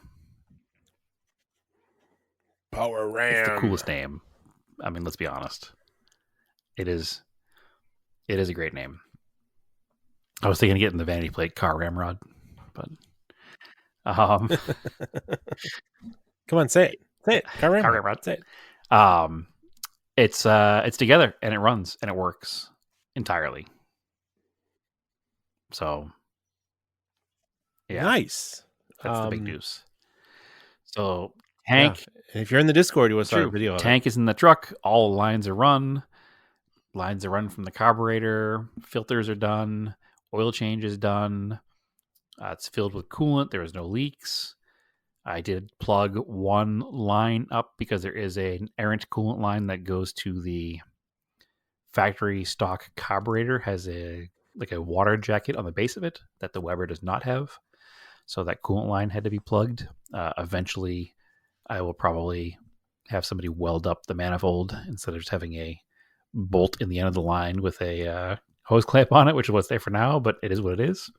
S3: Power Ram.
S5: It's the coolest name. I mean, let's be honest. It is a great name. I was thinking of getting the vanity plate car ramrod, but
S3: come on, say it. Say it. Car ramrod. Say it.
S5: It's together and it runs and it works entirely. So yeah.
S3: Nice.
S5: That's the big news. So Tank,
S3: and if you're in the Discord, you want to start a video on
S5: Tank is in the truck. All lines are run. Lines are run from the carburetor. Filters are done. Oil change is done. It's filled with coolant. There is no leaks. I did plug one line up because there is an errant coolant line that goes to the factory stock carburetor. Has a water jacket on the base of it that the Weber does not have. So that coolant line had to be plugged. Eventually, I will probably have somebody weld up the manifold instead of just having a bolt in the end of the line with a hose clamp on it, which is what's there for now, but it is what it is.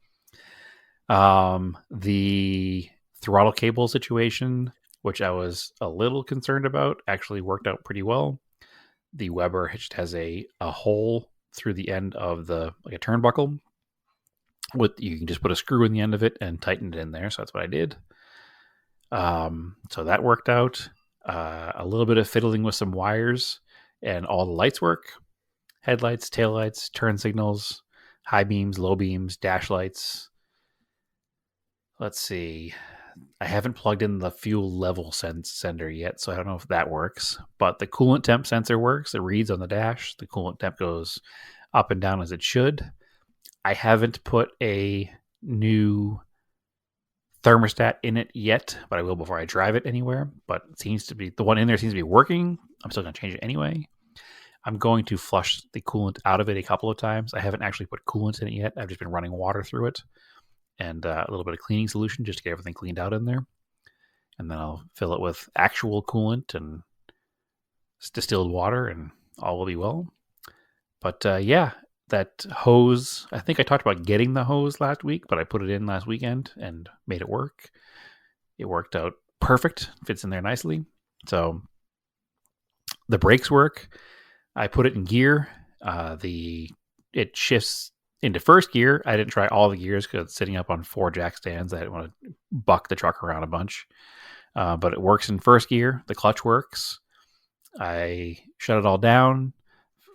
S5: The throttle cable situation, which I was a little concerned about, actually worked out pretty well. The Weber just has a hole through the end of a turnbuckle. You can just put a screw in the end of it and tighten it in there. So that's what I did. So that worked out. A little bit of fiddling with some wires, and all the lights work. Headlights, taillights, turn signals, high beams, low beams, dash lights. Let's see. I haven't plugged in the fuel level sender yet, so I don't know if that works. But the coolant temp sensor works. It reads on the dash. The coolant temp goes up and down as it should. I haven't put a new thermostat in it yet, but I will before I drive it anywhere. But it seems to be the one in there seems to be working. I'm still going to change it anyway. I'm going to flush the coolant out of it a couple of times. I haven't actually put coolant in it yet. I've just been running water through it and a little bit of cleaning solution just to get everything cleaned out in there. And then I'll fill it with actual coolant and distilled water, and all will be well. But yeah, that hose, I think I talked about getting the hose last week, but I put it in last weekend and made it work. It worked out perfect, fits in there nicely. So the brakes work. I put it in gear. It shifts into first gear. I didn't try all the gears because it's sitting up on 4 jack stands. I didn't want to buck the truck around a bunch. But it works in first gear. The clutch works. I shut it all down,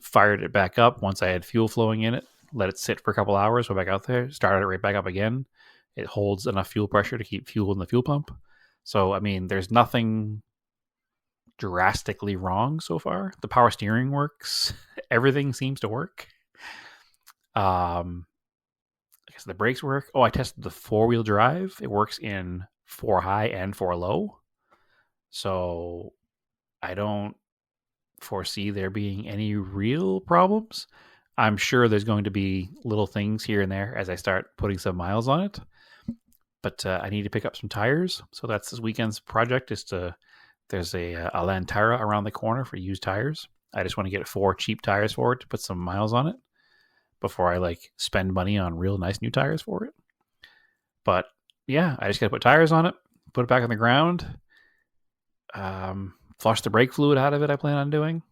S5: fired it back up once I had fuel flowing in it, let it sit for a couple hours, went back out there, started it right back up again. It holds enough fuel pressure to keep fuel in the fuel pump. So, I mean, there's nothing drastically wrong so far. The power steering works. Everything seems to work. I guess the brakes work. Oh, I tested the 4-wheel drive. It works in 4 high and 4 low. So I don't foresee there being any real problems. I'm sure there's going to be little things here and there as I start putting some miles on it. But I need to pick up some tires. So that's this weekend's project there's a Lantera around the corner for used tires. I just want to get 4 cheap tires for it to put some miles on it before I spend money on real nice new tires for it. But yeah, I just got to put tires on it, put it back on the ground, flush the brake fluid out of it. I plan on doing.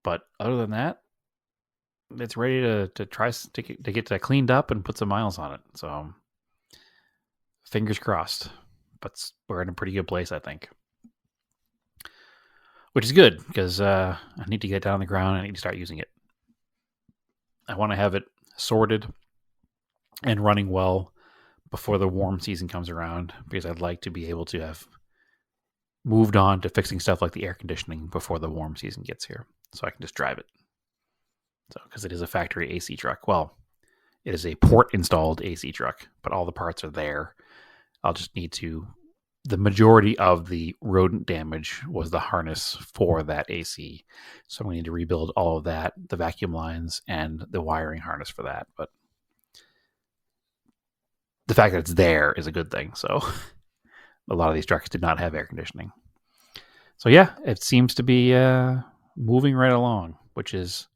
S5: But other than that, it's ready to try to get that cleaned up and put some miles on it. So fingers crossed. But we're in a pretty good place, I think. Which is good because I need to get it down on the ground. I need to start using it. I want to have it sorted and running well before the warm season comes around, because I'd like to be able to have moved on to fixing stuff like the air conditioning before the warm season gets here, so I can just drive it. So, because it is a factory AC truck. Well, it is a port installed AC truck, but all the parts are there. I'll just need to. The majority of the rodent damage was the harness for that AC. So I'm going to need to rebuild all of that, the vacuum lines and the wiring harness for that. But the fact that it's there is a good thing. So a lot of these trucks did not have air conditioning. So yeah, it seems to be moving right along, which is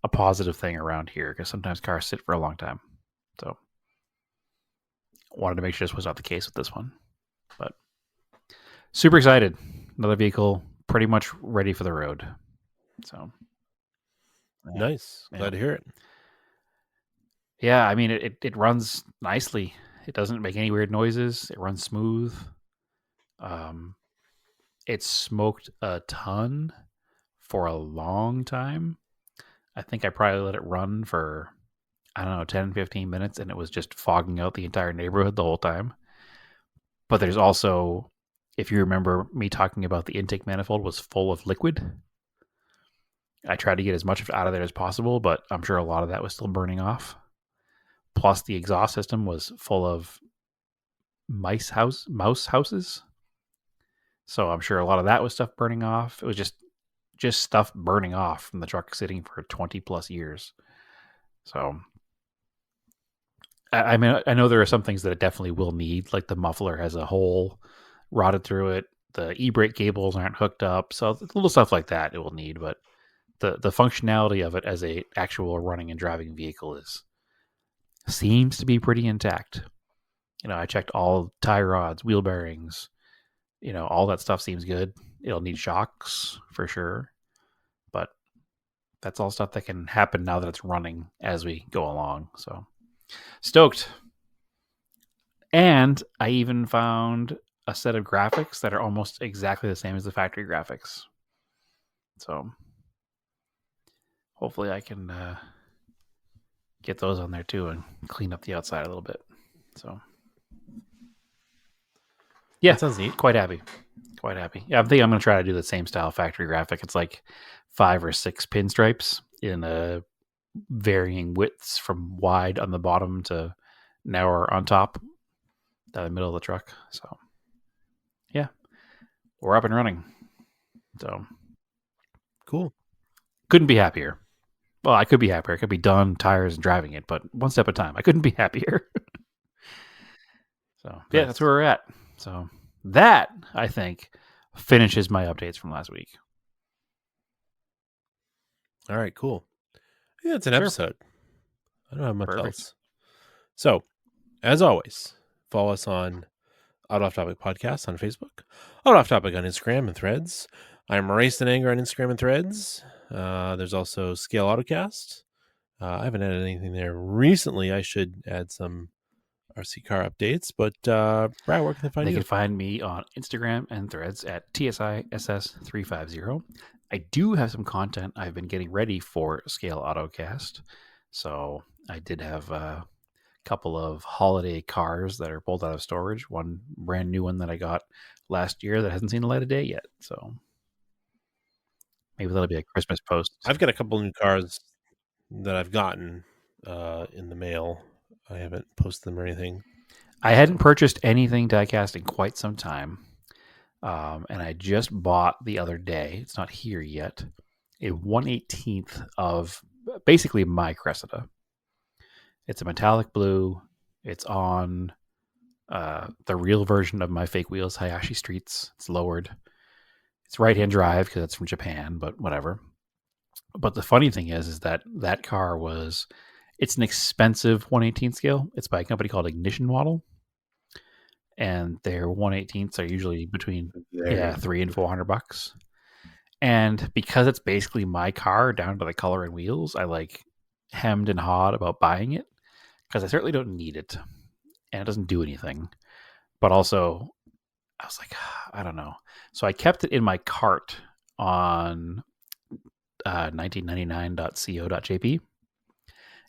S5: a positive thing around here because sometimes cars sit for a long time. So wanted to make sure this was not the case with this one. But super excited. Another vehicle pretty much ready for the road. So
S3: Nice. Glad to hear it.
S5: Yeah, I mean, it runs nicely. It doesn't make any weird noises. It runs smooth. It smoked a ton for a long time. I think I probably let it run for, 10, 15 minutes, and it was just fogging out the entire neighborhood the whole time. But there's also, if you remember me talking about the intake manifold was full of liquid. I tried to get as much of it out of there as possible, but I'm sure a lot of that was still burning off. Plus, the exhaust system was full of mouse houses. So I'm sure a lot of that was stuff burning off. It was just stuff burning off from the truck sitting for 20 plus years. So I mean, I know there are some things that it definitely will need, like the muffler has a hole rotted through it. The e-brake cables aren't hooked up. So little stuff like that it will need, but the functionality of it as a actual running and driving vehicle seems to be pretty intact. I checked all tie rods, wheel bearings, all that stuff seems good. It'll need shocks for sure, but that's all stuff that can happen now that it's running as we go along. So stoked. And I even found a set of graphics that are almost exactly the same as the factory graphics. So hopefully I can get those on there too and clean up the outside a little bit. So yeah,
S3: That sounds neat.
S5: Quite happy. Yeah, I think I'm going to try to do the same style factory graphic. It's like 5 or 6 pinstripes in varying widths from wide on the bottom to narrower on top down the middle of the truck. So yeah, we're up and running. So
S3: Cool.
S5: Couldn't be happier. Well, I could be happier. I could be done, tires, and driving it, but one step at a time. I couldn't be happier. So, yeah, that's where we're at. So, that, I think, finishes my updates from last week.
S3: All right, cool. Yeah, it's an episode. I don't have much
S5: Perfect.
S3: else. So, as always, follow us on Out Off Topic Podcast on Facebook, Out Off Topic on Instagram and Threads. I'm Erased in Anger on Instagram and Threads. There's also Scale Autocast. I haven't added anything there recently. I should add some RC car updates. But Brad, where can they find
S5: They
S3: you?
S5: can find me on Instagram and Threads at TSISS350. I do have some content I've been getting ready for Scale Autocast. So I did have a couple of holiday cars that are pulled out of storage. One brand new one that I got last year that hasn't seen the light of day yet. So maybe that'll be a Christmas post.
S3: I've got a couple new cars that I've gotten in the mail. I haven't posted them or anything.
S5: I hadn't purchased anything diecast in quite some time. And I just bought the other day, it's not here yet, a 1/18th of basically my Cressida. It's a metallic blue. It's on the real version of my fake wheels, Hayashi Streets. It's lowered. It's right-hand drive because it's from Japan, but whatever. But the funny thing is that that car it's an expensive 1/18th scale. It's by a company called Ignition Model. And their 1/18ths are usually between $300 and $400. And because it's basically my car down to the color and wheels, I like hemmed and hawed about buying it because I certainly don't need it, and it doesn't do anything. But also, I was like, I don't know. So I kept it in my cart on 1999.co.jp,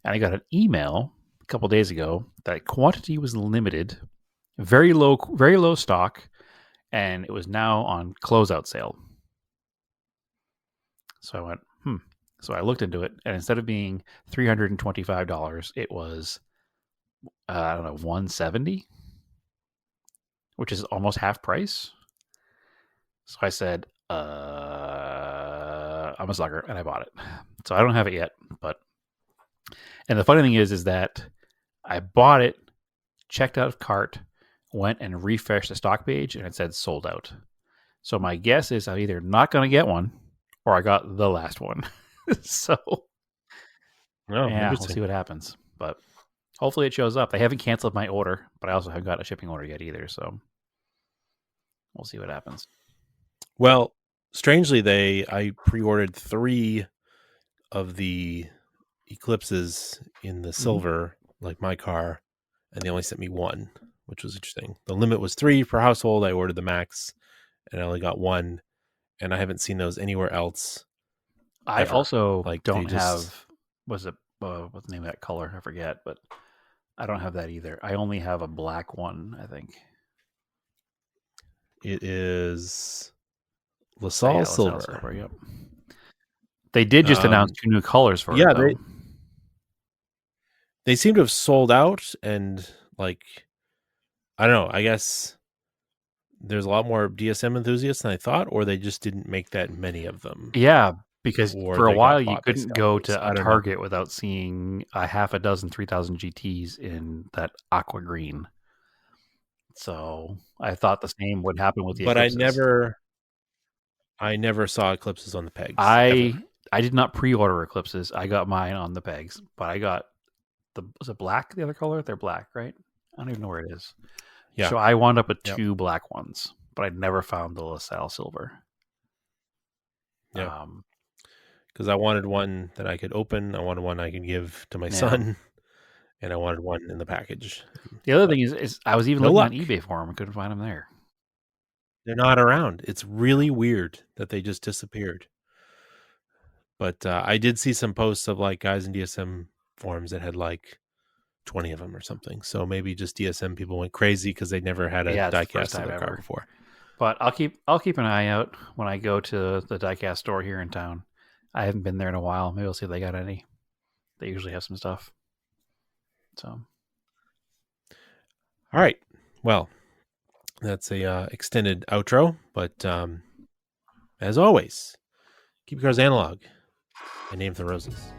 S5: and I got an email a couple days ago that quantity was limited. Very low stock, and it was now on closeout sale. So I went, So I looked into it, and instead of being $325, it was, I don't know, $170, which is almost half price. So I said, I'm a sucker, and I bought it. So I don't have it yet, and the funny thing is that I bought it, checked out of cart, went and refreshed the stock page, and it said sold out. So my guess is I'm either not going to get one, or I got the last one. So yeah, we'll see what happens. But hopefully it shows up. They haven't canceled my order, but I also haven't got a shipping order yet either. So we'll see what happens.
S3: Well, strangely, I pre-ordered 3 of the Eclipses in the silver, like my car, and they only sent me 1. Which was interesting. The limit was 3 per household. I ordered the max, and I only got 1, and I haven't seen those anywhere else.
S5: I also don't
S3: have.
S5: What's the name of that color? I forget, but I don't have that either. I only have a black one, I think.
S3: It is LaSalle Silver.
S5: Yep. They did just announce 2 new colors for it.
S3: Yeah, they seem to have sold out, and I don't know. I guess there's a lot more DSM enthusiasts than I thought, or they just didn't make that many of them.
S5: Yeah, because for a while you couldn't go to a Target
S3: know.
S5: without seeing a half a dozen 3000 GTs in that aqua green. So I thought the same would happen with the Eclipses.
S3: But I never saw Eclipses on the pegs.
S5: I did not pre-order Eclipses. I got mine on the pegs, but I got was it black, the other color? They're black, right? I don't even know where it is. Yeah. So I wound up with 2 black ones, but I never found the LaSalle Silver.
S3: Yeah. Because I wanted one that I could open. I wanted one I could give to my son, and I wanted one in the package.
S5: The other thing is I was even looking on eBay for them. I couldn't find them there.
S3: They're not around. It's really weird that they just disappeared. But I did see some posts of guys in DSM forums that had 20 of them or something. So maybe just DSM people went crazy because they never had a diecast in their car before.
S5: But I'll keep an eye out when I go to the diecast store here in town. I haven't been there in a while. Maybe I'll see if they got any. They usually have some stuff. So,
S3: all right. Well, that's a extended outro, but as always, keep your cars analog, I named the roses.